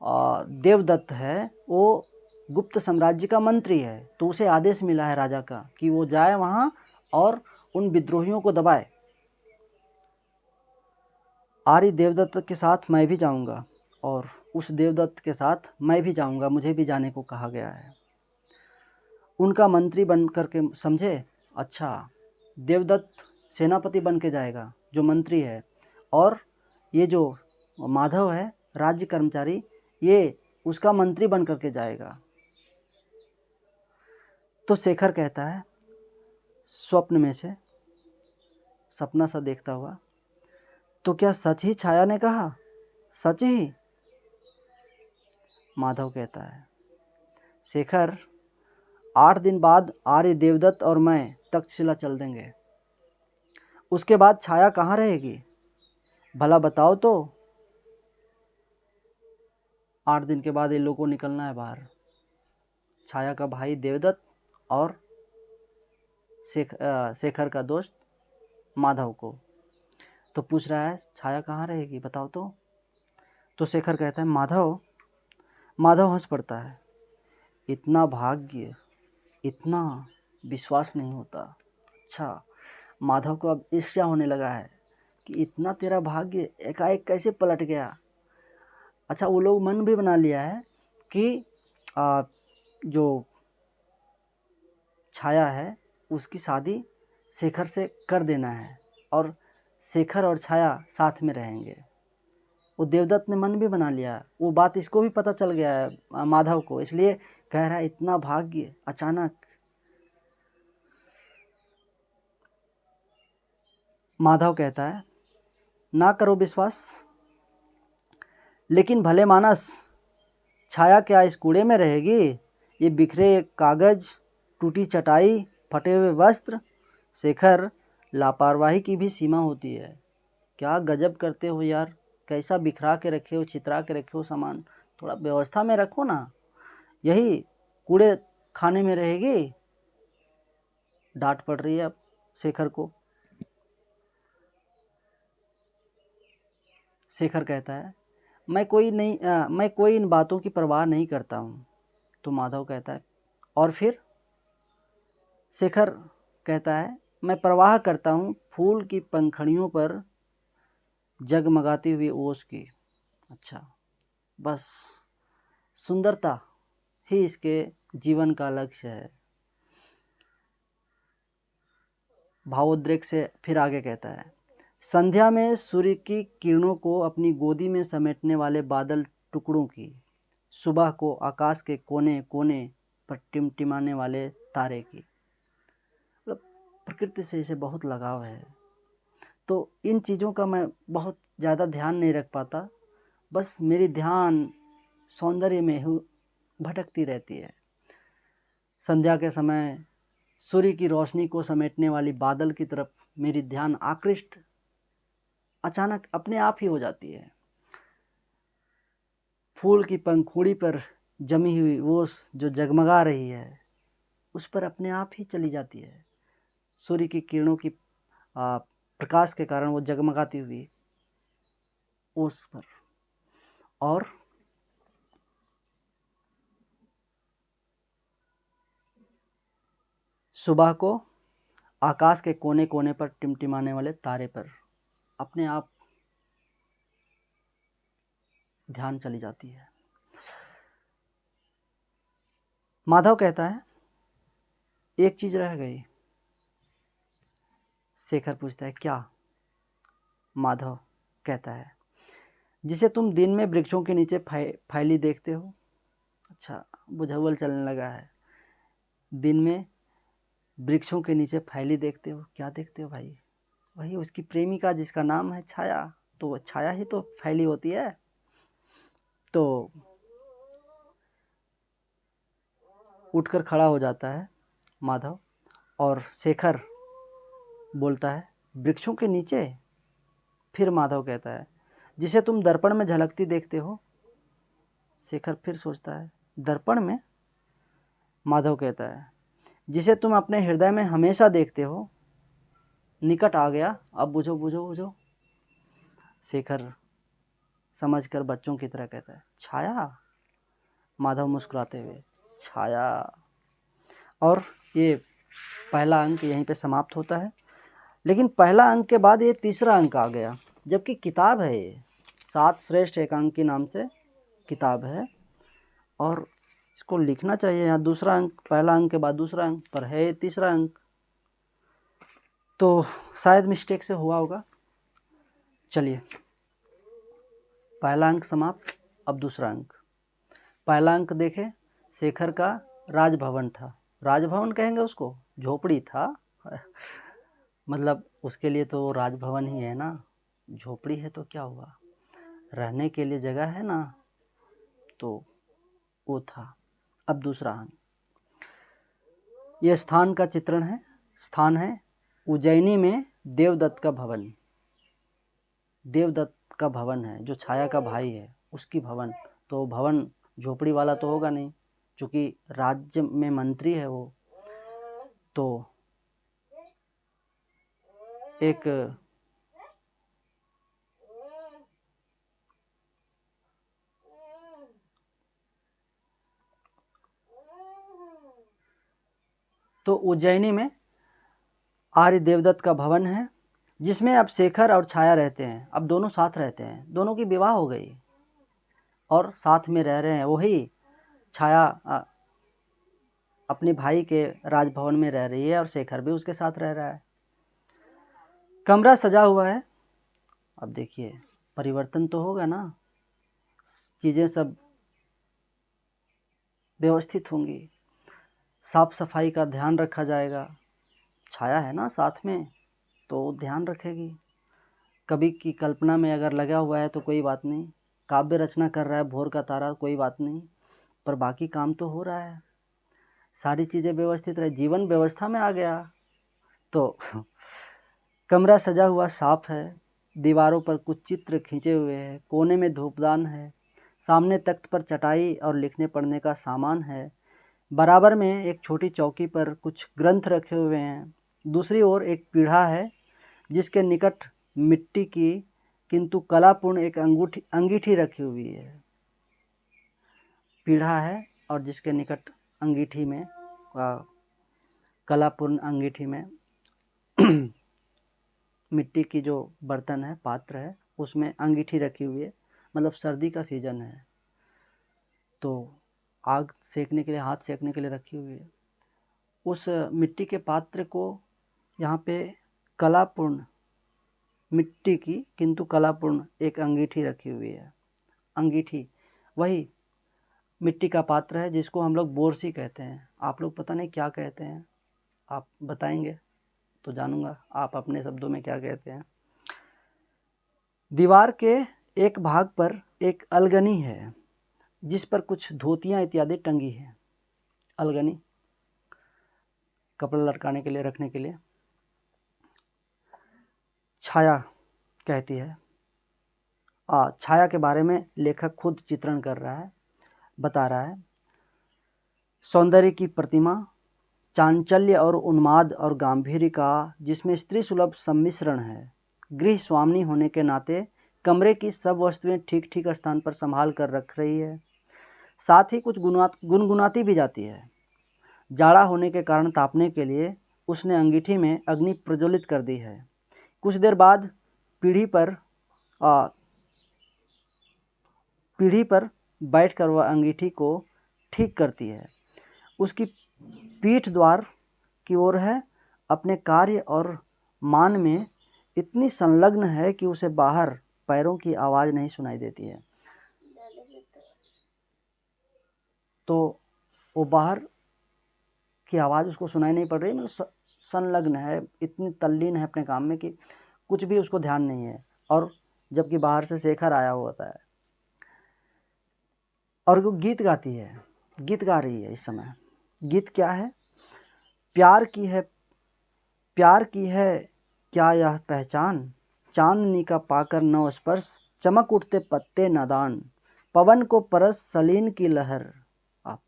देवदत्त है वो गुप्त साम्राज्य का मंत्री है, तो उसे आदेश मिला है राजा का कि वो जाए वहाँ और उन विद्रोहियों को दबाए। आर्य देवदत्त के साथ मैं भी जाऊँगा और उस देवदत्त के साथ मैं भी जाऊँगा, मुझे भी जाने को कहा गया है। उनका मंत्री बन करके समझे, अच्छा देवदत्त सेनापति बन के जाएगा जो मंत्री है, और ये जो माधव है राज्य कर्मचारी, ये उसका मंत्री बन करके जाएगा। तो शेखर कहता है स्वप्न में से, सपना सा देखता हुआ, तो क्या सच ही छाया ने कहा, सच ही? माधव कहता है, शेखर 8 दिन बाद आर्य देवदत्त और मैं तक्षशिला चल देंगे, उसके बाद छाया कहाँ रहेगी भला बताओ तो। 8 दिन के बाद इन लोगों को निकलना है बाहर, छाया का भाई देवदत्त और शेखर का दोस्त माधव को। तो पूछ रहा है छाया कहाँ रहेगी बताओ तो। तो शेखर कहता है माधव। माधव हंस पड़ता है, इतना भाग्य, इतना विश्वास नहीं होता। अच्छा, माधव को अब ईर्ष्या होने लगा है कि इतना तेरा भाग्य एकाएक कैसे पलट गया। अच्छा, वो लोग मन भी बना लिया है कि जो छाया है उसकी शादी शेखर से कर देना है और शेखर और छाया साथ में रहेंगे। वो देवदत्त ने मन भी बना लिया, वो बात इसको भी पता चल गया है माधव को, इसलिए कह रहा है इतना भाग्य अचानक। माधव कहता है ना करो विश्वास, लेकिन भले मानस छाया क्या इस कूड़े में रहेगी। ये बिखरे कागज, टूटी चटाई, फटे हुए वस्त्र। शेखर, लापरवाही की भी सीमा होती है। क्या गजब करते हो यार, कैसा बिखरा के रखे हो, चित्रा के रखे हो सामान, थोड़ा व्यवस्था में रखो ना। यही कूड़े खाने में रहेगी। डांट पड़ रही है अब शेखर को। शेखर कहता है मैं कोई इन बातों की परवाह नहीं करता हूँ। तो माधव कहता है और फिर? शेखर कहता है मैं परवाह करता हूँ फूल की पंखड़ियों पर जगमगाती हुई ओस की। अच्छा, बस सुंदरता ही इसके जीवन का लक्ष्य है। भावोद्रेक से फिर आगे कहता है संध्या में सूर्य की किरणों को अपनी गोदी में समेटने वाले बादल टुकड़ों की, सुबह को आकाश के कोने कोने पर टिमटिमाने वाले तारे की। मतलब प्रकृति से इसे बहुत लगाव है, तो इन चीज़ों का मैं बहुत ज़्यादा ध्यान नहीं रख पाता, बस मेरी ध्यान सौंदर्य में ही भटकती रहती है। संध्या के समय सूर्य की रोशनी को समेटने वाली बादल की तरफ मेरी ध्यान आकृष्ट अचानक अपने आप ही हो जाती है। फूल की पंखुड़ी पर जमी हुई ओस जो जगमगा रही है उस पर अपने आप ही चली जाती है। सूर्य की किरणों की प्रकाश के कारण वो जगमगाती हुई ओस पर। और सुबह को आकाश के कोने कोने पर टिमटिमाने वाले तारे पर अपने आप ध्यान चली जाती है। माधव कहता है एक चीज रह गई। शेखर पूछता है क्या? माधव कहता है जिसे तुम दिन में वृक्षों के नीचे फैली देखते हो। अच्छा, बुझाउल चलने लगा है। दिन में वृक्षों के नीचे फैली देखते हो, क्या देखते हो भाई? वही उसकी प्रेमिका जिसका नाम है छाया, तो वो छाया ही तो फैली होती है। तो उठकर खड़ा हो जाता है माधव और शेखर बोलता है, वृक्षों के नीचे? फिर माधव कहता है, जिसे तुम दर्पण में झलकती देखते हो। शेखर फिर सोचता है, दर्पण में? माधव कहता है, जिसे तुम अपने हृदय में हमेशा देखते हो। निकट आ गया, अब बुझो बुझो बुझो। शेखर समझकर बच्चों की तरह कहता है, छाया? माधव मुस्कुराते हुए, छाया। और ये पहला अंक यहीं पे समाप्त होता है। लेकिन पहला अंक के बाद ये तीसरा अंक आ गया, जबकि किताब है ये 7 श्रेष्ठ एकांकी नाम से किताब है, और इसको लिखना चाहिए यहाँ दूसरा अंक, पहला अंक के बाद दूसरा अंक, पर है तीसरा अंक, तो शायद मिस्टेक से हुआ होगा। चलिए, पहला अंक समाप्त, अब दूसरा अंक। पहला अंक देखें, शेखर का राजभवन था। राजभवन कहेंगे उसको, झोपड़ी था मतलब उसके लिए तो राजभवन ही है ना, झोपड़ी है तो क्या हुआ, रहने के लिए जगह है ना, तो वो था। अब दूसरा अंक, ये स्थान का चित्रण है। स्थान है उज्जैनी में देवदत्त का भवन। देवदत्त का भवन है, जो छाया का भाई है उसकी भवन। तो भवन झोपड़ी वाला तो होगा नहीं, क्योंकि राज्य में मंत्री है वो। तो एक तो उज्जैनी में आर्य देवदत्त का भवन है, जिसमें अब शेखर और छाया रहते हैं। अब दोनों साथ रहते हैं, दोनों की विवाह हो गई और साथ में रह रहे हैं। वही छाया अपने भाई के राजभवन में रह रही है और शेखर भी उसके साथ रह रहा है। कमरा सजा हुआ है। अब देखिए, परिवर्तन तो होगा ना, चीज़ें सब व्यवस्थित होंगी, साफ सफाई का ध्यान रखा जाएगा। छाया है ना साथ में, तो ध्यान रखेगी। कभी की कल्पना में अगर लगा हुआ है तो कोई बात नहीं, काव्य रचना कर रहा है भोर का तारा, कोई बात नहीं, पर बाकी काम तो हो रहा है, सारी चीज़ें व्यवस्थित रहे, जीवन व्यवस्था में आ गया। तो कमरा सजा हुआ साफ है, दीवारों पर कुछ चित्र खींचे हुए हैं, कोने में धूपदान है, सामने तख्त पर चटाई और लिखने पढ़ने का सामान है, बराबर में एक छोटी चौकी पर कुछ ग्रंथ रखे हुए हैं। दूसरी ओर एक पीढ़ा है, जिसके निकट मिट्टी की किंतु कलापूर्ण एक अंगीठी रखी हुई है। पीढ़ा है और जिसके निकट अंगीठी में कलापूर्ण अंगीठी में मिट्टी की जो बर्तन है, पात्र है, उसमें अंगीठी रखी हुई है। मतलब सर्दी का सीज़न है तो आग सेकने के लिए, हाथ सेकने के लिए रखी हुई है। उस मिट्टी के पात्र को यहाँ पे कलापूर्ण, मिट्टी की किंतु कलापूर्ण एक अंगीठी रखी हुई है। अंगीठी वही मिट्टी का पात्र है जिसको हम लोग बोरसी कहते हैं। आप लोग पता नहीं क्या कहते हैं, आप बताएंगे तो जानूंगा आप अपने शब्दों में क्या कहते हैं। दीवार के एक भाग पर एक अलगनी है, जिस पर कुछ धोतियाँ इत्यादि टंगी हैं। अलगनी कपड़ा लटकाने के लिए, रखने के लिए। छाया कहती है, छाया के बारे में लेखक खुद चित्रण कर रहा है, बता रहा है, सौंदर्य की प्रतिमा, चांचल्य और उन्माद और गांधीर्य का जिसमें स्त्री सुलभ सम्मिश्रण है। गृह स्वामिनी होने के नाते कमरे की सब वस्तुएं ठीक ठीक स्थान पर संभाल कर रख रही है, साथ ही कुछ गुनगुनाती भी जाती है। जाड़ा होने के कारण तापने के लिए उसने अंगीठी में अग्नि प्रज्वलित कर दी है। कुछ देर बाद पीढ़ी पर बैठकर वह अंगीठी को ठीक करती है। उसकी पीठ द्वार की ओर है, अपने कार्य और मान में इतनी संलग्न है कि उसे बाहर पैरों की आवाज़ नहीं सुनाई देती है। तो वो बाहर की आवाज़ उसको सुनाई नहीं पड़ रही, मतलब संलग्न है, इतनी तल्लीन है अपने काम में कि कुछ भी उसको ध्यान नहीं है। और जबकि बाहर से शेखर आया हुआ होता है और वो गीत गाती है, गीत गा रही है इस समय। गीत क्या है? प्यार की है, प्यार की है क्या यह पहचान, चांदनी का पाकर नौ स्पर्श, चमक उठते पत्ते नादान, पवन को परस सलील की लहर,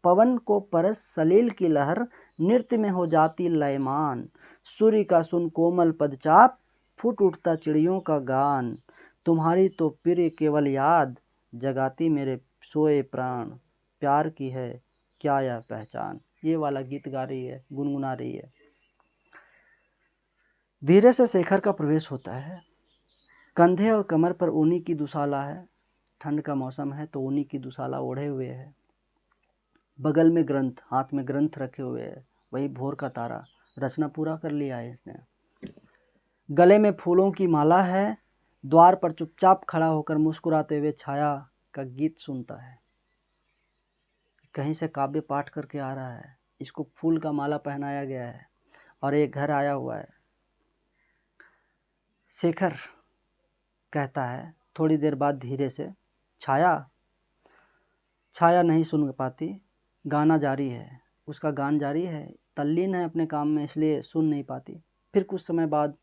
पवन को परस सलील की लहर, नृत्य में हो जाती लयमान, सूर्य का सुन कोमल पदचाप, फूट उठता चिड़ियों का गान, तुम्हारी तो प्रिय केवल याद, जगाती मेरे सोए प्राण, प्यार की है क्या यह पहचान। ये वाला गीत गा रही है, गुनगुना रही है। धीरे से शेखर का प्रवेश होता है। कंधे और कमर पर ऊनी की दुशाला है, ठंड का मौसम है तो ऊनी की दुशाला ओढ़े हुए है। बगल में ग्रंथ, हाथ में ग्रंथ रखे हुए है, वही भोर का तारा, रचना पूरा कर लिया है इसने। गले में फूलों की माला है, द्वार पर चुपचाप खड़ा होकर मुस्कुराते हुए छाया का गीत सुनता है। कहीं से काव्य पाठ करके आ रहा है, इसको फूल का माला पहनाया गया है और एक घर आया हुआ है। शेखर कहता है थोड़ी देर बाद धीरे से, छाया। छाया नहीं सुन पाती, गाना जारी है, उसका गान जारी है, तल्लीन है अपने काम में इसलिए सुन नहीं पाती। फिर कुछ समय बाद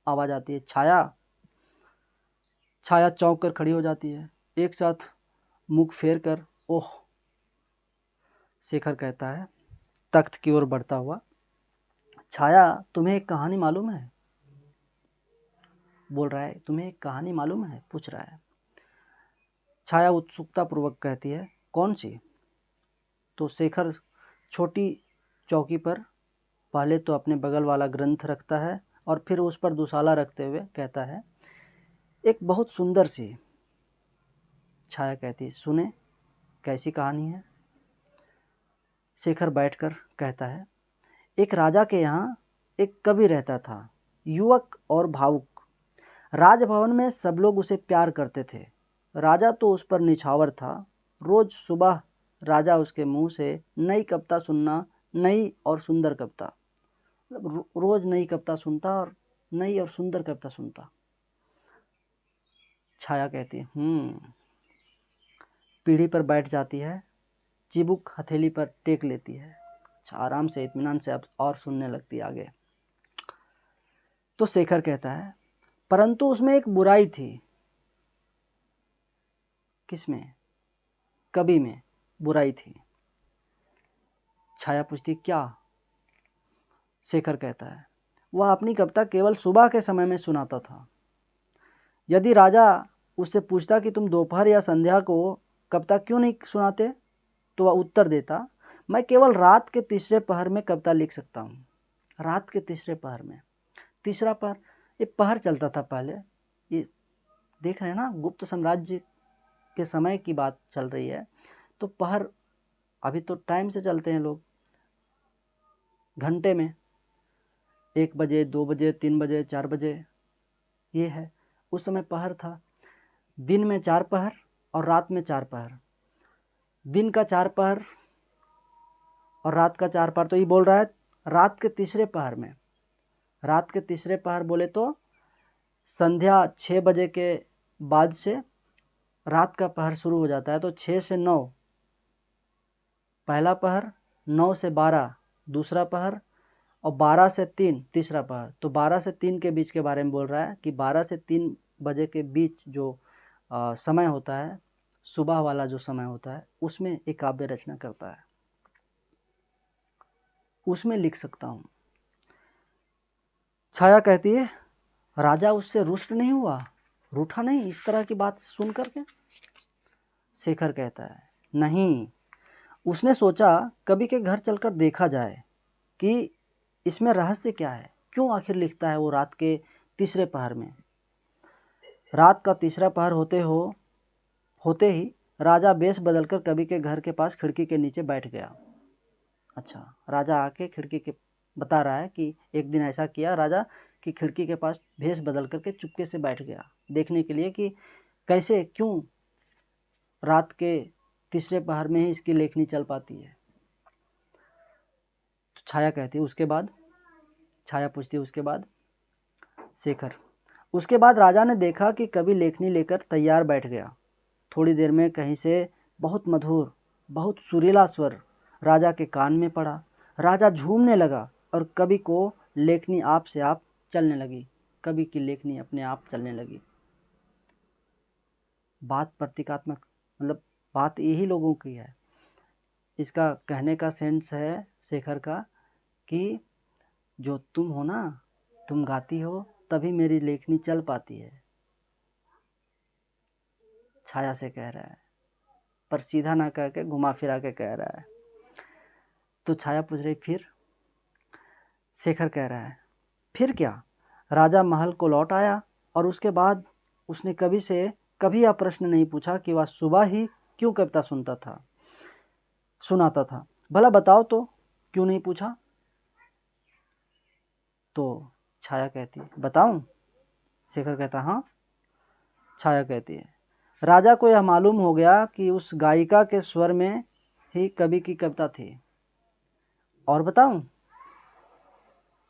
आवाज़ आती है, छाया। छाया चौंक कर खड़ी हो जाती है, एक साथ मुख फेर कर, ओह। शेखर कहता है तख्त की ओर बढ़ता हुआ, छाया तुम्हें एक कहानी मालूम है? बोल रहा है तुम्हें एक कहानी मालूम है, पूछ रहा है। छाया उत्सुकता पूर्वक कहती है, कौन सी? तो शेखर छोटी चौकी पर पहले तो अपने बगल वाला ग्रंथ रखता है और फिर उस पर दुशाला रखते हुए कहता है, एक बहुत सुंदर सी। छाया कहती, सुने कैसी कहानी है? शेखर बैठकर कहता है, एक राजा के यहाँ एक कवि रहता था, युवक और भावुक। राजभवन में सब लोग उसे प्यार करते थे। राजा तो उस पर निछावर था। रोज सुबह राजा उसके मुंह से नई कविता सुनना, नई और सुंदर कविता, मतलब रोज नई कविता सुनता और नई और सुंदर कविता सुनता। छाया कहती है, पीढ़ी पर बैठ जाती है, चिबुक हथेली पर टेक लेती है, अच्छा आराम से इत्मीनान से अब और सुनने लगती है आगे। तो शेखर कहता है, परंतु उसमें एक बुराई थी। किसमें? कवि में बुराई थी। छाया पूछती, क्या? शेखर कहता है, वह अपनी कविता केवल सुबह के समय में सुनाता था। यदि राजा उससे पूछता कि तुम दोपहर या संध्या को कविता क्यों नहीं सुनाते, तो वह उत्तर देता, मैं केवल रात के तीसरे पहर में कविता लिख सकता हूँ। रात के तीसरे पहर में, तीसरा पहर, ये पहर चलता था पहले। ये देख रहे हैं ना, गुप्त साम्राज्य के समय की बात चल रही है, तो पहर, अभी तो टाइम से चलते हैं लोग, घंटे में 1 बजे 2 बजे 3 बजे 4 बजे, ये है। उस समय पहर था, दिन में 4 पहर और रात में 4 पहर। दिन का 4 पहर और रात का 4 पहर, तो ये बोल रहा है रात के तीसरे पहर में। रात के तीसरे पहर बोले तो संध्या 6 बजे के बाद से रात का पहर शुरू हो जाता है। तो 6 से 9 पहला पहर, 9 से 12 दूसरा पहर और 12 से 3 तीसरा पहर। तो 12 से 3 के बीच के बारे में बोल रहा है कि 12 से 3 बजे के बीच जो समय होता है, सुबह वाला जो समय होता है, उसमें एक काव्य रचना करता है, उसमें लिख सकता हूँ। छाया कहती है, राजा उससे रुष्ट नहीं हुआ, रूठा नहीं इस तरह की बात सुन करके? शेखर कहता है, नहीं, उसने सोचा कवि के घर चलकर देखा जाए कि इसमें रहस्य क्या है, क्यों आखिर लिखता है वो रात के तीसरे पहर में। रात का तीसरा पहर होते ही राजा बेश बदलकर कवि के घर के पास खिड़की के नीचे बैठ गया। अच्छा, राजा आके खिड़की के बता रहा है कि एक दिन ऐसा किया राजा कि खिड़की के पास भेष बदल करके चुपके से बैठ गया देखने के लिए कि कैसे क्यों रात के तीसरे पहर में ही इसकी लेखनी चल पाती है। तो छाया कहती है उसके बाद, छाया पूछती है उसके बाद। शेखर, उसके बाद राजा ने देखा कि कवि लेखनी लेकर तैयार बैठ गया। थोड़ी देर में कहीं से बहुत मधुर, बहुत सुरीला स्वर राजा के कान में पड़ा। राजा झूमने लगा और कवि को लेखनी आप से आप चलने लगी। कवि की लेखनी अपने आप चलने लगी। बात प्रतीकात्मक, मतलब बात यही लोगों की है। इसका कहने का सेंस है शेखर का कि जो तुम हो ना, तुम गाती हो तभी मेरी लेखनी चल पाती है। छाया से कह रहा है, पर सीधा ना कह के घुमा फिरा के कह रहा है। तो छाया पूछ रही फिर? शेखर कह रहा है फिर क्या? राजा महल को लौट आया और उसके बाद उसने कवि से कभी यह प्रश्न नहीं पूछा कि वह सुबह ही क्यों कविता सुनाता था। भला बताओ तो क्यों नहीं पूछा? तो छाया कहती है बताऊं? शेखर कहता हाँ। छाया कहती है राजा को यह मालूम हो गया कि उस गायिका के स्वर में ही कवि की कविता थी। और बताऊं?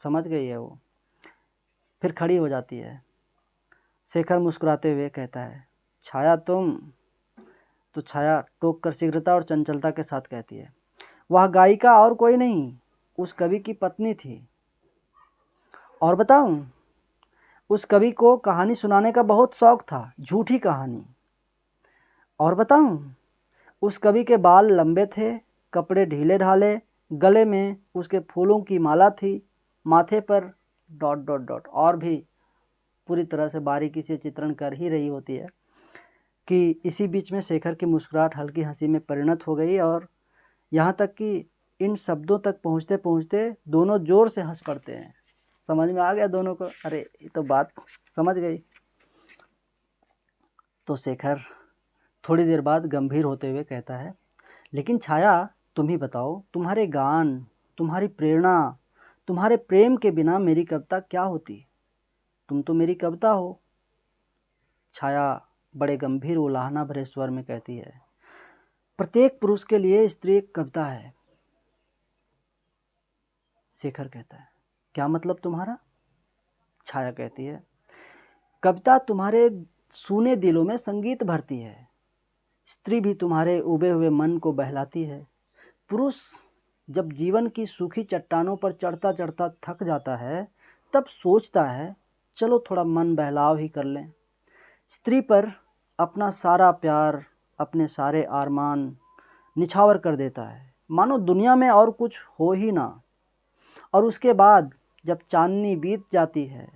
समझ गई है वो। फिर खड़ी हो जाती है। शेखर मुस्कुराते हुए कहता है छाया तुम? तो छाया टोक कर शीघ्रता और चंचलता के साथ कहती है वह गायिका और कोई नहीं, उस कवि की पत्नी थी। और बताऊं? उस कवि को कहानी सुनाने का बहुत शौक था, झूठी कहानी। और बताऊं? उस कवि के बाल लंबे थे, कपड़े ढीले ढाले, गले में उसके फूलों की माला थी, माथे पर ... और भी पूरी तरह से बारीकी से चित्रण कर ही रही होती है कि इसी बीच में शेखर की मुस्कुराहट हल्की हंसी में परिणत हो गई और यहाँ तक कि इन शब्दों तक पहुँचते पहुँचते दोनों जोर से हंस पड़ते हैं। समझ में आ गया दोनों को, अरे ये तो बात समझ गई। तो शेखर थोड़ी देर बाद गंभीर होते हुए कहता है लेकिन छाया तुम ही बताओ, तुम्हारे गान, तुम्हारी प्रेरणा, तुम्हारे प्रेम के बिना मेरी कविता क्या होती? तुम तो मेरी कविता हो। छाया बड़े गंभीर उलाहना भरे स्वर में कहती है प्रत्येक पुरुष के लिए स्त्री एक कविता है। शेखर कहता है क्या मतलब तुम्हारा? छाया कहती है कविता तुम्हारे सूने दिलों में संगीत भरती है, स्त्री भी तुम्हारे उबे हुए मन को बहलाती है। पुरुष जब जीवन की सूखी चट्टानों पर चढ़ता चढ़ता थक जाता है तब सोचता है चलो थोड़ा मन बहलाव ही कर लें। स्त्री पर अपना सारा प्यार, अपने सारे आरमान निछावर कर देता है, मानो दुनिया में और कुछ हो ही ना। और उसके बाद जब चांदनी बीत जाती है,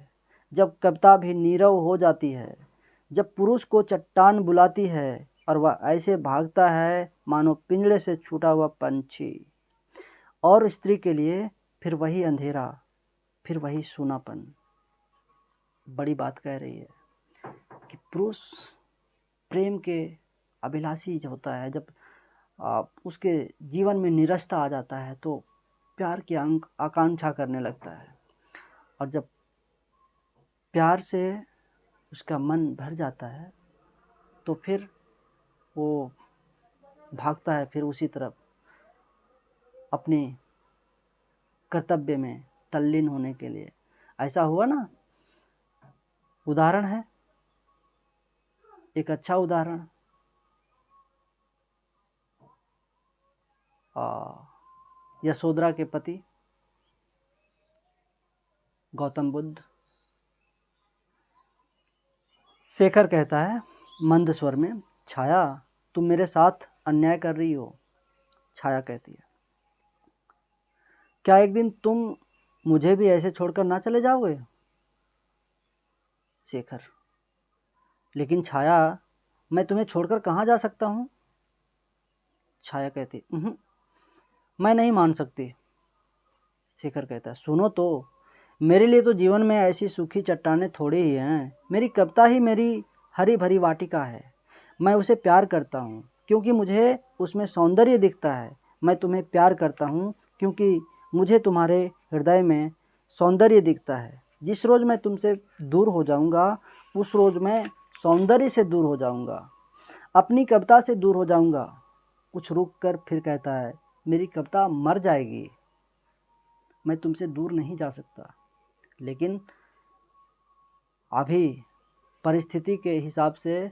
जब कविता भी नीरव हो जाती है, जब पुरुष को चट्टान बुलाती है और वह ऐसे भागता है मानो पिंजड़े से छूटा हुआ पंछी, और स्त्री के लिए फिर वही अंधेरा, फिर वही सूनापन। बड़ी बात कह रही है कि पुरुष प्रेम के अभिलाषी जो होता है, जब उसके जीवन में निरस्ता आ जाता है तो प्यार की आकांक्षा करने लगता है, और जब प्यार से उसका मन भर जाता है तो फिर वो भागता है फिर उसी तरफ अपने कर्तव्य में तल्लीन होने के लिए। ऐसा हुआ ना, उदाहरण है, एक अच्छा उदाहरण यशोधरा के पति गौतम बुद्ध। शेखर कहता है मंद स्वर में छाया तुम मेरे साथ अन्याय कर रही हो। छाया कहती है क्या एक दिन तुम मुझे भी ऐसे छोड़कर ना चले जाओगे? शेखर लेकिन छाया मैं तुम्हें छोड़कर कहाँ जा सकता हूँ? छाया कहती मैं नहीं मान सकती। शेखर कहता है सुनो तो, मेरे लिए तो जीवन में ऐसी सूखी चट्टानें थोड़ी ही हैं। मेरी कविता ही मेरी हरी भरी वाटिका है। मैं उसे प्यार करता हूँ क्योंकि मुझे उसमें सौंदर्य दिखता है। मैं तुम्हें प्यार करता हूँ क्योंकि मुझे तुम्हारे हृदय में सौंदर्य दिखता है। जिस रोज़ मैं तुमसे दूर हो जाऊंगा उस रोज़ मैं सौंदर्य से दूर हो जाऊंगा, अपनी कविता से दूर हो जाऊंगा। कुछ रुक कर फिर कहता है, मेरी कविता मर जाएगी, मैं तुमसे दूर नहीं जा सकता। लेकिन अभी परिस्थिति के हिसाब से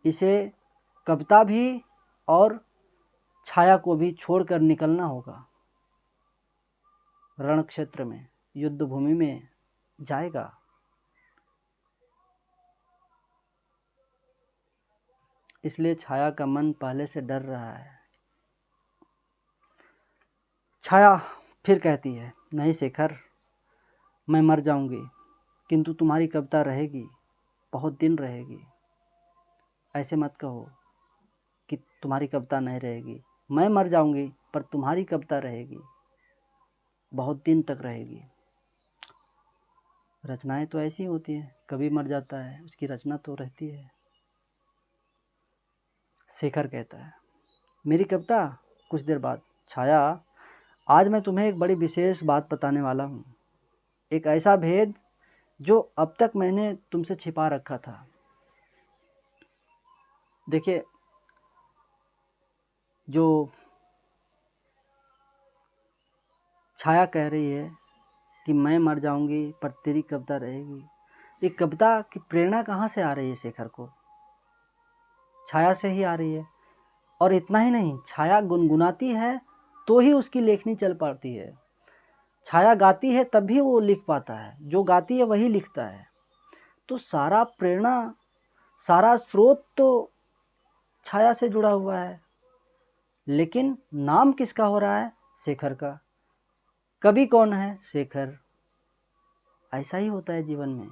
इसे कविता भी और छाया को भी छोड़कर निकलना होगा। रण क्षेत्र में, युद्ध भूमि में जाएगा। इसलिए छाया का मन पहले से डर रहा है। छाया फिर कहती है, नहीं शेखर, मैं मर जाऊंगी किंतु तुम्हारी कविता रहेगी, बहुत दिन रहेगी। ऐसे मत कहो कि तुम्हारी कविता नहीं रहेगी। मैं मर जाऊंगी पर तुम्हारी कविता रहेगी, बहुत दिन तक रहेगी। रचनाएं तो ऐसी होती हैं, कभी मर जाता है, उसकी रचना तो रहती है। शेखर कहता है, मेरी कविता कुछ देर बाद। छाया, आज मैं तुम्हें एक बड़ी विशेष बात बताने वाला हूँ, एक ऐसा भेद जो अब तक मैंने तुमसे छिपा रखा था। देखिए, जो छाया कह रही है कि मैं मर जाऊंगी पर तेरी कविता रहेगी, ये कविता की प्रेरणा कहाँ से आ रही है शेखर को? छाया से ही आ रही है। और इतना ही नहीं, छाया गुनगुनाती है तो ही उसकी लेखनी चल पाती है। छाया गाती है तब भी वो लिख पाता है, जो गाती है वही लिखता है। तो सारा प्रेरणा, सारा स्रोत तो छाया से जुड़ा हुआ है। लेकिन नाम किसका हो रहा है? शेखर का। कवि कौन है? शेखर। ऐसा ही होता है जीवन में।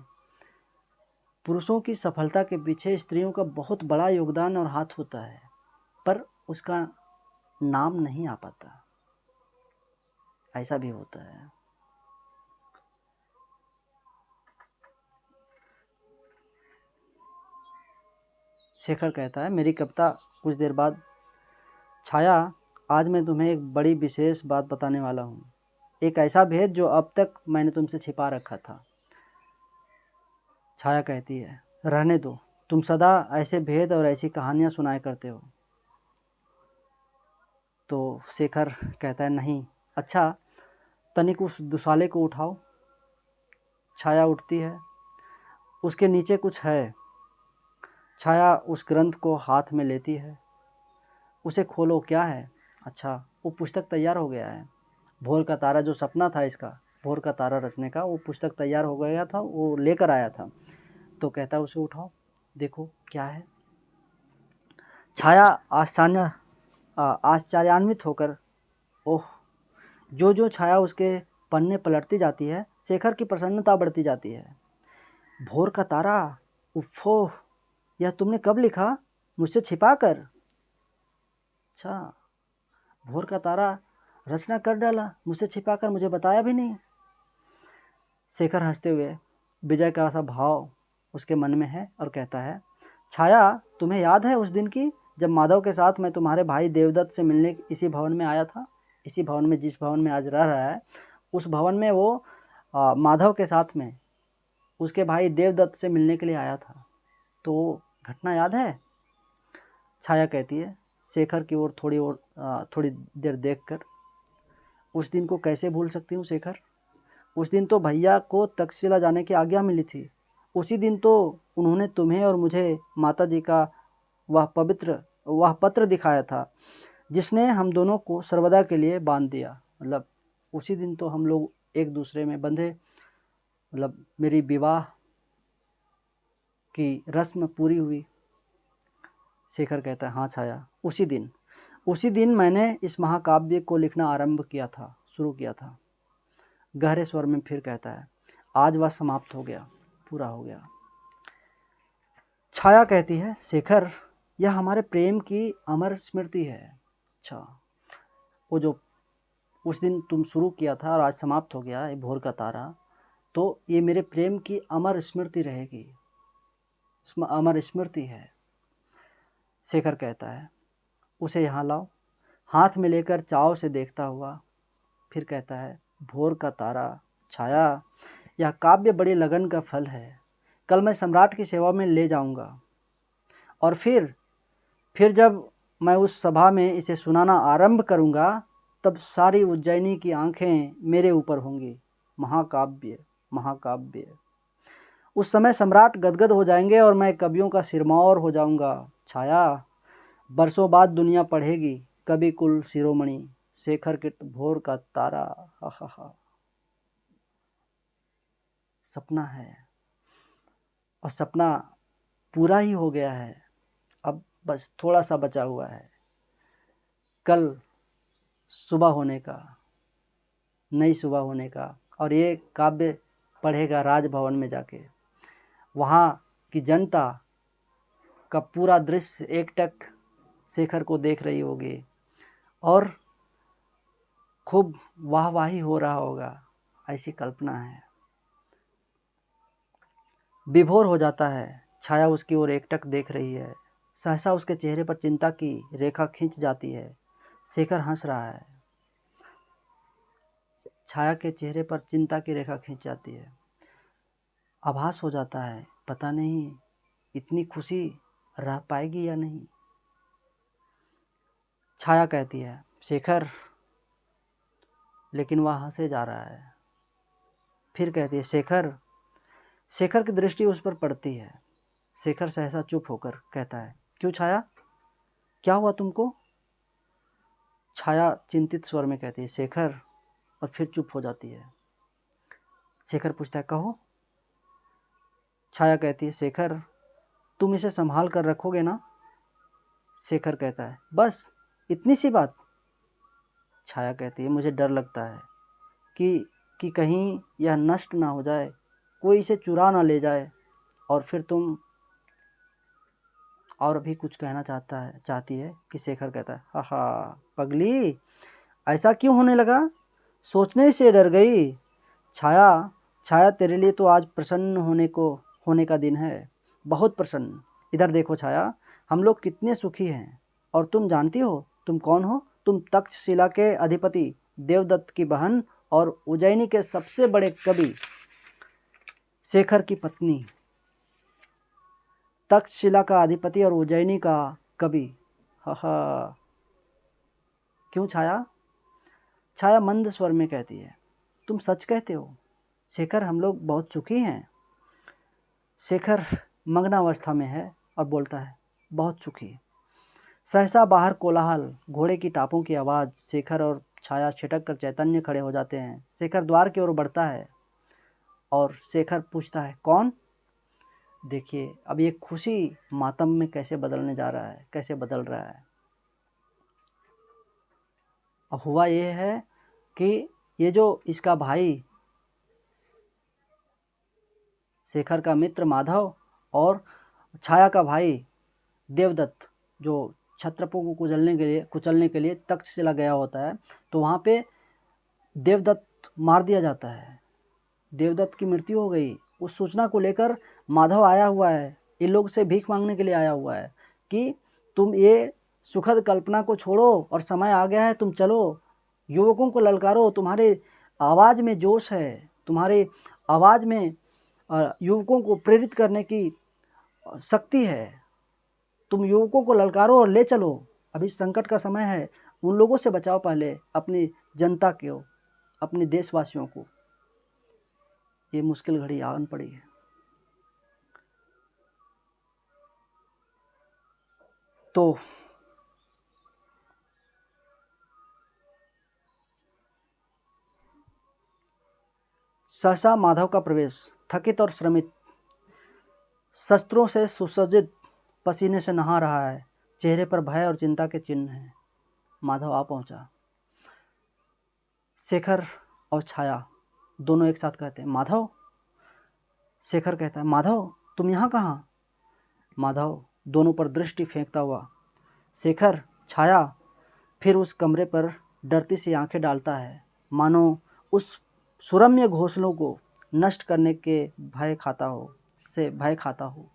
पुरुषों की सफलता के पीछे स्त्रियों का बहुत बड़ा योगदान और हाथ होता है, पर उसका नाम नहीं आ पाता। ऐसा भी होता है। शेखर कहता है, मेरी कविता कुछ देर बाद। छाया, आज मैं तुम्हें एक बड़ी विशेष बात बताने वाला हूँ, एक ऐसा भेद जो अब तक मैंने तुमसे छिपा रखा था। छाया कहती है, रहने दो, तुम सदा ऐसे भेद और ऐसी कहानियाँ सुनाया करते हो। तो शेखर कहता है, नहीं। अच्छा, तनिक उस दुसाले को उठाओ। छाया उठती है, उसके नीचे कुछ है। छाया उस ग्रंथ को हाथ में लेती है, उसे खोलो, क्या है? अच्छा, वो पुस्तक तैयार हो गया है। भोर का तारा, जो सपना था इसका, भोर का तारा रचने का, वो पुस्तक तैयार हो गया था, वो लेकर आया था। तो कहता है, उसे उठाओ, देखो क्या है। छाया आश्चर्यान्वित होकर, ओह, जो जो छाया उसके पन्ने पलटती जाती है, शेखर की प्रसन्नता बढ़ती जाती है। भोर का तारा, उफ़ो, यह तुमने कब लिखा? मुझसे छिपा कर? अच्छा, भोर का तारा रचना कर डाला, मुझसे छिपा कर, मुझे बताया भी नहीं। शेखर हंसते हुए, विजय का सा भाव उसके मन में है, और कहता है, छाया, तुम्हें याद है उस दिन की, जब माधव के साथ मैं तुम्हारे भाई देवदत्त से मिलने इसी भवन में आया था? इसी भवन में, जिस भवन में आज रह रहा है, उस भवन में वो माधव के साथ में उसके भाई देवदत्त से मिलने के लिए आया था। तो घटना याद है? छाया कहती है, शेखर की ओर थोड़ी देर देखकर, उस दिन को कैसे भूल सकती हूँ शेखर? उस दिन तो भैया को तक्षशिला जाने की आज्ञा मिली थी। उसी दिन तो उन्होंने तुम्हें और मुझे माता जी का वह पत्र दिखाया था, जिसने हम दोनों को सर्वदा के लिए बांध दिया। मतलब उसी दिन तो हम लोग एक दूसरे में बंधे, मतलब मेरी विवाह की रस्म पूरी हुई। शेखर कहता है, हाँ छाया, उसी दिन मैंने इस महाकाव्य को लिखना आरंभ किया था, शुरू किया था। गहरे स्वर में फिर कहता है, आज वह समाप्त हो गया, पूरा हो गया। छाया कहती है, शेखर, यह हमारे प्रेम की अमर स्मृति है। अच्छा, वो जो उस दिन तुम शुरू किया था और आज समाप्त हो गया, ये भोर का तारा, तो ये मेरे प्रेम की अमर स्मृति रहेगी, अमर स्मृति है। शेखर कहता है, उसे यहाँ लाओ। हाथ में लेकर चाव से देखता हुआ फिर कहता है, भोर का तारा, छाया, यह काव्य बड़ी लगन का फल है। कल मैं सम्राट की सेवा में ले जाऊंगा और फिर जब मैं उस सभा में इसे सुनाना आरंभ करूंगा तब सारी उज्जैनी की आंखें मेरे ऊपर होंगी। महाकाव्य, महाकाव्य। उस समय सम्राट गदगद हो जाएंगे और मैं कवियों का सिरमौर हो जाऊंगा। छाया, बरसों बाद दुनिया पढ़ेगी कवि कुल शिरोमणि शेखर कृत भोर का तारा। हा हा हा। सपना है और सपना पूरा ही हो गया है, अब बस थोड़ा सा बचा हुआ है। कल सुबह होने का, नई सुबह होने का, और ये काव्य पढ़ेगा राजभवन में जाके। वहाँ की जनता का पूरा दृश्य एकटक शेखर को देख रही होगी और खूब वाहवाही हो रहा होगा, ऐसी कल्पना है। विभोर हो जाता है। छाया उसकी ओर एकटक देख रही है। सहसा उसके चेहरे पर चिंता की रेखा खिंच जाती है। शेखर हंस रहा है। छाया के चेहरे पर चिंता की रेखा खिंच जाती है। आभास हो जाता है, पता नहीं इतनी खुशी रह पाएगी या नहीं। छाया कहती है, शेखर, लेकिन वह हंसे जा रहा है। फिर कहती है, शेखर। शेखर की दृष्टि उस पर पड़ती है। शेखर सहसा चुप होकर कहता है, क्यों छाया, क्या हुआ तुमको? छाया चिंतित स्वर में कहती है, शेखर, और फिर चुप हो जाती है। शेखर पूछता है, कहो। छाया कहती है, शेखर, तुम इसे संभाल कर रखोगे ना? शेखर कहता है, बस इतनी सी बात। छाया कहती है, मुझे डर लगता है कि कहीं यह नष्ट ना हो जाए, कोई इसे चुरा ना ले जाए। और फिर तुम और भी कुछ कहना चाहती है कि शेखर कहता है, हा हा पगली, ऐसा क्यों होने लगा? सोचने से डर गई। छाया, तेरे लिए तो आज प्रसन्न होने का दिन है, बहुत प्रसन्न। इधर देखो छाया, हम लोग कितने सुखी हैं। और तुम जानती हो तुम कौन हो? तुम तक्षशिला के अधिपति देवदत्त की बहन और उज्जैनी के सबसे बड़े कवि शेखर की पत्नी। तक्षशिला का अधिपति और उज्जैनी का कवि। हा हा। क्यों छाया? छाया मंद स्वर में कहती है, तुम सच कहते हो शेखर, हम लोग बहुत सुखी हैं। शेखर मग्नावस्था में है और बोलता है, बहुत सुखी। सहसा बाहर कोलाहल, घोड़े की टापों की आवाज़। शेखर और छाया छिटक कर चैतन्य खड़े हो जाते हैं। शेखर द्वार की ओर बढ़ता है और शेखर पूछता है, कौन? देखिए अब ये खुशी मातम में कैसे बदलने जा रहा है, कैसे बदल रहा है। अब हुआ ये है कि ये जो इसका भाई शेखर का मित्र माधव और छाया का भाई देवदत्त, जो क्षत्रपों को कुचलने के लिए तक्षशिला गया होता है, तो वहाँ पे देवदत्त मार दिया जाता है। देवदत्त की मृत्यु हो गई। उस सूचना को लेकर माधव आया हुआ है, इन लोग से भीख मांगने के लिए आया हुआ है कि तुम ये सुखद कल्पना को छोड़ो और समय आ गया है, तुम चलो, युवकों को ललकारो, तुम्हारे आवाज़ में जोश है, तुम्हारे आवाज़ में युवकों को प्रेरित करने की शक्ति है, तुम युवकों को ललकारो और ले चलो। अभी संकट का समय है, उन लोगों से बचाओ पहले अपनी जनता को, अपने देशवासियों को। ये मुश्किल घड़ी आन पड़ी है। तो सहसा माधव का प्रवेश, थकित और श्रमित, शस्त्रों से सुसज्जित, पसीने से नहा रहा है, चेहरे पर भय और चिंता के चिन्ह हैं। माधव आ पहुंचा। शेखर और छाया दोनों एक साथ कहते हैं, माधव। शेखर कहता है, माधव तुम यहाँ कहाँ? माधव दोनों पर दृष्टि फेंकता हुआ, शेखर, छाया, फिर उस कमरे पर डरती सी आंखें डालता है, मानो उस सुरम्य घोंसलों को नष्ट करने के भय खाता हो।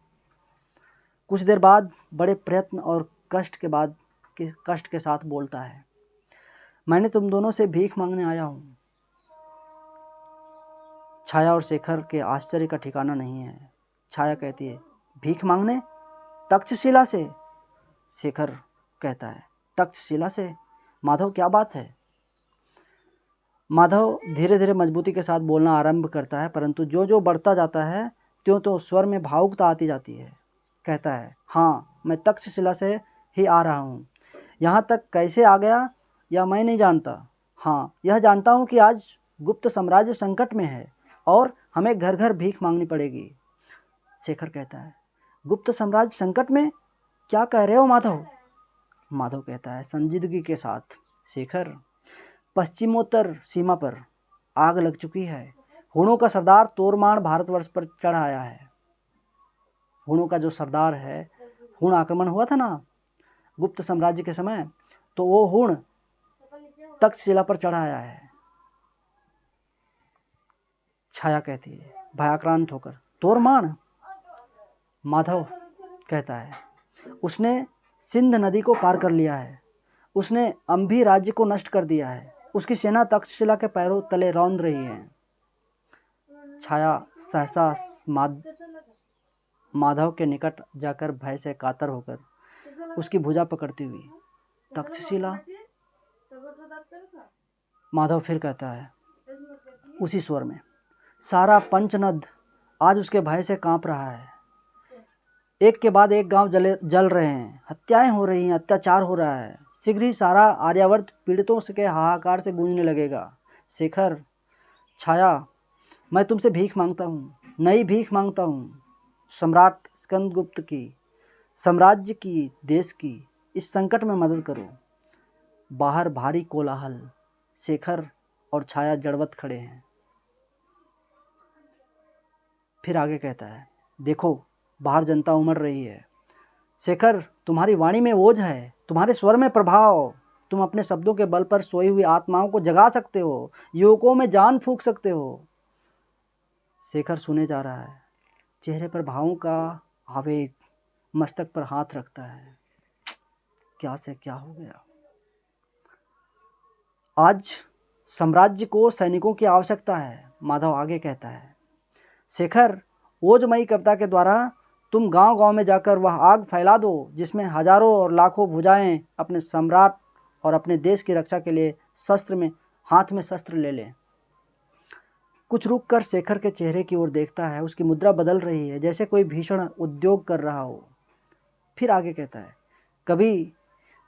कुछ देर बाद बड़े प्रयत्न और कष्ट के साथ बोलता है, मैंने तुम दोनों से भीख मांगने आया हूँ। छाया और शेखर के आश्चर्य का ठिकाना नहीं है। छाया कहती है, भीख मांगने? तक्षशिला से? शेखर कहता है, तक्षशिला से? माधव क्या बात है? माधव धीरे धीरे मजबूती के साथ बोलना आरंभ करता है, परंतु जो जो बढ़ता जाता है त्यों तो स्वर में भावुकता आती जाती है। कहता है, हाँ, मैं तक्षशिला से ही आ रहा हूँ। यहाँ तक कैसे आ गया यह मैं नहीं जानता। हाँ, यह जानता हूँ कि आज गुप्त साम्राज्य संकट में है और हमें घर घर भीख मांगनी पड़ेगी। शेखर कहता है, गुप्त साम्राज्य संकट में? क्या कह रहे हो माधव? माधव कहता है संजीदगी के साथ, शेखर, पश्चिमोत्तर सीमा पर आग लग चुकी है। हुणों का सरदार तोरमान भारतवर्ष पर चढ़ आया है। हुणों का जो सरदार है, हुण आक्रमण हुआ था ना गुप्त साम्राज्य के समय, तो वो हुण तक्षशिला पर चढ़ आया है। छाया कहती है भयाक्रांत होकर, तोरमान? माधव कहता है, उसने सिंध नदी को पार कर लिया है। उसने अंभी राज्य को नष्ट कर दिया है। उसकी सेना तक्षशिला के पैरों तले रौंद रही है। छाया सहसा माधव के निकट जाकर भय से कातर होकर उसकी भुजा पकड़ती हुई, तक्षशिला? माधव फिर कहता है उसी स्वर में, सारा पंचनद आज उसके भय से कांप रहा है। एक के बाद एक गांव जल रहे हैं, हत्याएं हो रही हैं, अत्याचार हो रहा है। शीघ्र ही सारा आर्यावर्त पीड़ितों के हाहाकार से गूंजने लगेगा। शेखर, छाया, मैं तुमसे भीख मांगता हूँ, नई भीख मांगता हूँ। सम्राट स्कंदगुप्त की, साम्राज्य की, देश की इस संकट में मदद करो। बाहर भारी कोलाहल। शेखर और छाया जड़वत खड़े हैं। फिर आगे कहता है, देखो बाहर जनता उमड़ रही है। शेखर, तुम्हारी वाणी में ओज है, तुम्हारे स्वर में प्रभाव। तुम अपने शब्दों के बल पर सोई हुई आत्माओं को जगा सकते हो, युवकों में जान फूंक सकते हो। शेखर सुने जा रहा है, चेहरे पर भावों का आवेग, मस्तक पर हाथ रखता है। क्या से क्या हो गया। आज साम्राज्य को सैनिकों की आवश्यकता है। माधव आगे कहता है, शेखर, ओजमयी कविता के द्वारा तुम गांव गांव में जाकर वह आग फैला दो जिसमें हजारों और लाखों भुजाएं अपने सम्राट और अपने देश की रक्षा के लिए हाथ में शस्त्र ले लें। कुछ रुक कर शेखर के चेहरे की ओर देखता है। उसकी मुद्रा बदल रही है, जैसे कोई भीषण उद्योग कर रहा हो। फिर आगे कहता है, कभी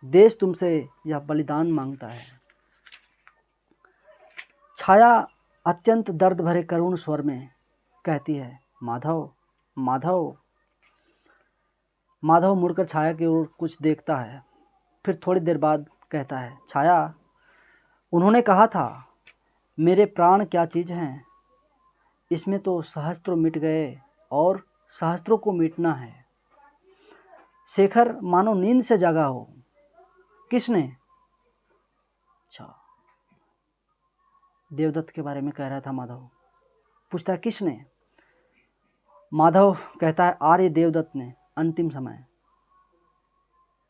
देश तुमसे यह बलिदान मांगता है। छाया अत्यंत दर्द भरे करुण स्वर में कहती है, माधव, माधव। माधव मुड़कर छाया की ओर कुछ देखता है, फिर थोड़ी देर बाद कहता है, छाया, उन्होंने कहा था मेरे प्राण क्या चीज़ हैं, इसमें तो सहस्त्रों मिट गए और सहस्त्रों को मिटना है। शेखर मानो नींद से जागा हो। किसने? अच्छा, देवदत्त के बारे में कह रहा था माधव। पूछता है किसने? माधव कहता है आर्य देवदत्त ने, अंतिम समय।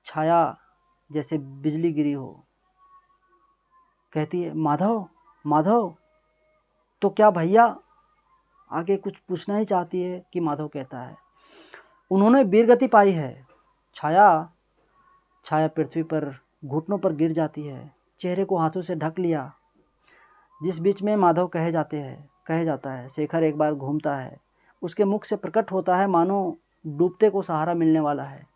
छाया जैसे बिजली गिरी हो कहती है, माधव, माधव। तो क्या भैया? आगे कुछ पूछना ही चाहती है कि माधव कहता है, उन्होंने वीरगति पाई है। छाया पृथ्वी पर घुटनों पर गिर जाती है, चेहरे को हाथों से ढक लिया। जिस बीच में माधव कहे जाता है। शेखर एक बार घूमता है, उसके मुख से प्रकट होता है मानो डूबते को सहारा मिलने वाला है।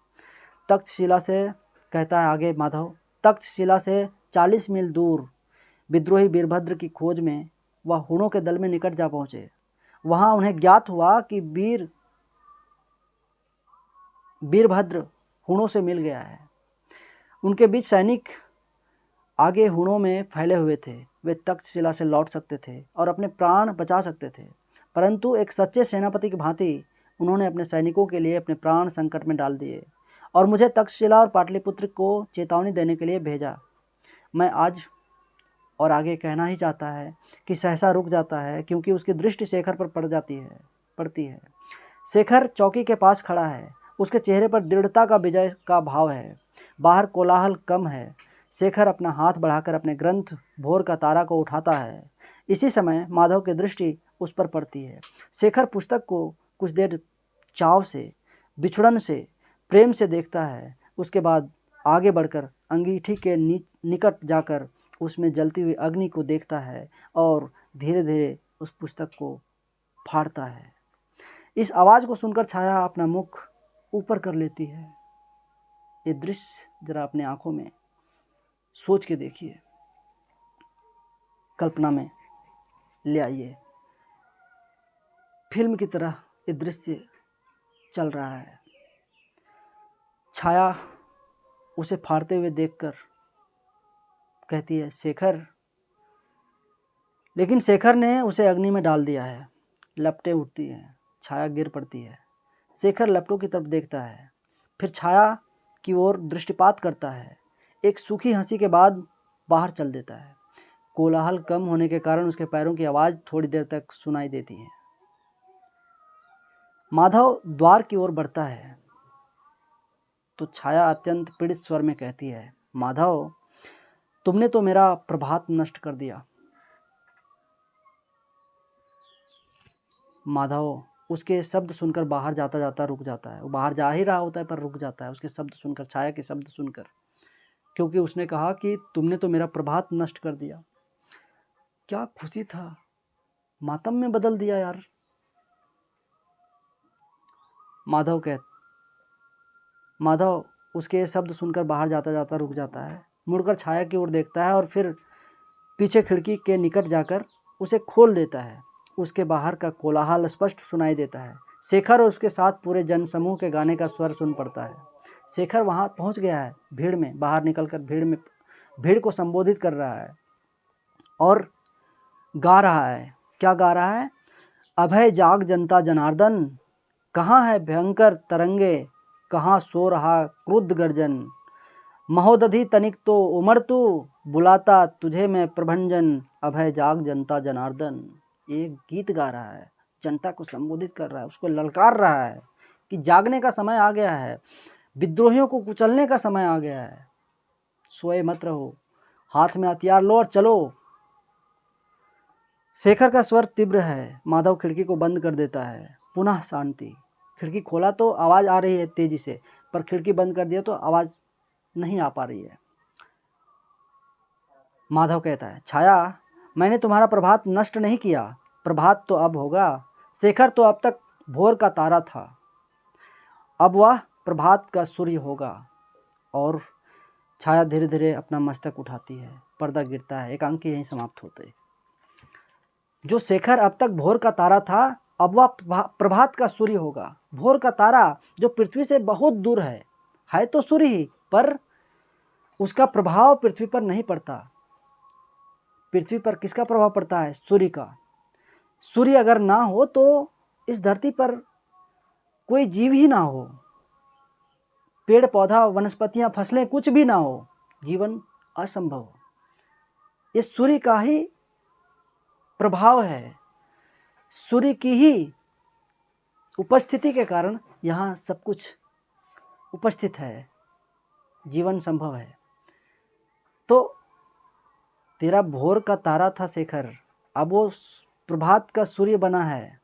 तक्षशिला से, कहता है आगे माधव, तक्षशिला से 40 मील दूर विद्रोही वीरभद्र की खोज में वह हुणों के दल में निकट जा पहुँचे। वहाँ उन्हें ज्ञात हुआ कि वीरभद्र हुणों से मिल गया है। उनके बीच सैनिक आगे हुणों में फैले हुए थे। वे तक्षशिला से लौट सकते थे और अपने प्राण बचा सकते थे, परंतु एक सच्चे सेनापति की भांति उन्होंने अपने सैनिकों के लिए अपने प्राण संकट में डाल दिए और मुझे तक्षशिला और पाटलिपुत्र को चेतावनी देने के लिए भेजा। मैं आज और आगे कहना ही चाहता है कि सहसा रुक जाता है, क्योंकि उसकी दृष्टि शेखर पर पड़ती है। शेखर चौकी के पास खड़ा है, उसके चेहरे पर दृढ़ता का विजय का भाव है। बाहर कोलाहल कम है। शेखर अपना हाथ बढ़ाकर अपने ग्रंथ भोर का तारा को उठाता है। इसी समय माधव की दृष्टि उस पर पड़ती है। शेखर पुस्तक को कुछ देर चाव से, बिछड़न से, प्रेम से देखता है। उसके बाद आगे बढ़कर अंगीठी के निकट जाकर उसमें जलती हुई अग्नि को देखता है और धीरे धीरे उस पुस्तक को फाड़ता है। इस आवाज़ को सुनकर छाया अपना मुख ऊपर कर लेती है। ये दृश्य जरा अपने आंखों में सोच के देखिए, कल्पना में ले आइए। फिल्म की तरह ये दृश्य चल रहा है। छाया उसे फाड़ते हुए देखकर कहती है, शेखर। लेकिन शेखर ने उसे अग्नि में डाल दिया है। लपटें उठती हैं, छाया गिर पड़ती है। शेखर लपटों की तरफ देखता है, फिर छाया की ओर दृष्टिपात करता है। एक सूखी हंसी के बाद बाहर चल देता है। कोलाहल कम होने के कारण उसके पैरों की आवाज़ थोड़ी देर तक सुनाई देती है। माधव द्वार की ओर बढ़ता है तो छाया अत्यंत पीड़ित स्वर में कहती है, माधव, तुमने तो मेरा प्रभात नष्ट कर दिया। माधव उसके शब्द सुनकर बाहर जाता जाता रुक जाता है। वो बाहर जा ही रहा होता है पर रुक जाता है उसके शब्द सुनकर, छाया के शब्द सुनकर, क्योंकि उसने कहा कि तुमने तो मेरा प्रभात नष्ट कर दिया। क्या खुशी था, मातम में बदल दिया यार। माधव उसके शब्द सुनकर बाहर जाता जाता रुक जाता है, मुड़कर छाया की ओर देखता है और फिर पीछे खिड़की के निकट जाकर उसे खोल देता है। उसके बाहर का कोलाहल स्पष्ट सुनाई देता है। शेखर और उसके साथ पूरे जनसमूह के गाने का स्वर सुन पड़ता है। शेखर वहाँ पहुँच गया है, भीड़ में बाहर निकलकर भीड़ को संबोधित कर रहा है और गा रहा है। क्या गा रहा है? अभय जाग जनता जनार्दन, कहाँ है भयंकर तरंगे, कहाँ सो रहा क्रुद्ध गर्जन, महोदधि तनिक तो उमड़ तू, बुलाता तुझे मैं प्रभंजन, अभय जाग जनता जनार्दन। एक गीत गा रहा है, जनता को संबोधित कर रहा है, उसको ललकार रहा है कि जागने का समय आ गया है, विद्रोहियों को कुचलने का समय आ गया है, सोए मत रहो, हाथ में हथियार लो और चलो। शेखर का स्वर तीव्र है। माधव खिड़की को बंद कर देता है। पुनः शांति। खिड़की खोला तो आवाज़ आ रही है तेजी से, पर खिड़की बंद कर दिया तो आवाज़ नहीं आ पा रही है। माधव कहता है, छाया, मैंने तुम्हारा प्रभात नष्ट नहीं किया, प्रभात तो अब होगा। शेखर तो अब तक भोर का तारा था, अब वह प्रभात का सूर्य होगा। और छाया धीरे धीरे अपना मस्तक उठाती है, पर्दा गिरता है, एकांकी यहीं समाप्त होते। जो शेखर अब तक भोर का तारा था, अब वह प्रभात का सूर्य होगा। भोर का तारा जो पृथ्वी से बहुत दूर है तो सूर्य ही, पर उसका प्रभाव पृथ्वी पर नहीं पड़ता। पृथ्वी पर किसका प्रभाव पड़ता है? सूर्य का। सूर्य अगर ना हो तो इस धरती पर कोई जीव ही ना हो, पेड़ पौधा वनस्पतियां फसलें कुछ भी ना हो, जीवन असंभव। ये सूर्य का ही प्रभाव है, सूर्य की ही उपस्थिति के कारण यहाँ सब कुछ उपस्थित है, जीवन संभव है। तो तेरा भोर का तारा था शेखर, अब वो प्रभात का सूर्य बना है।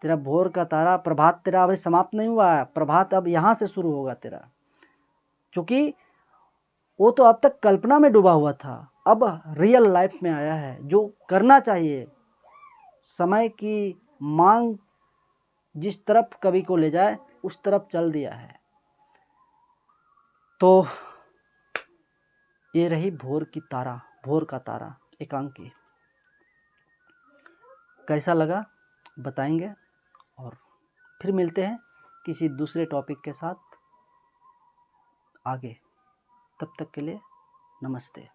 तेरा भोर का तारा, प्रभात तेरा अभी समाप्त नहीं हुआ है, प्रभात अब यहाँ से शुरू होगा तेरा, क्योंकि वो तो अब तक कल्पना में डूबा हुआ था, अब रियल लाइफ में आया है। जो करना चाहिए, समय की मांग जिस तरफ कवि को ले जाए उस तरफ चल दिया है। तो ये रही भोर का तारा एकांकी। कैसा लगा बताएंगे, और फिर मिलते हैं किसी दूसरे टॉपिक के साथ आगे। तब तक के लिए नमस्ते।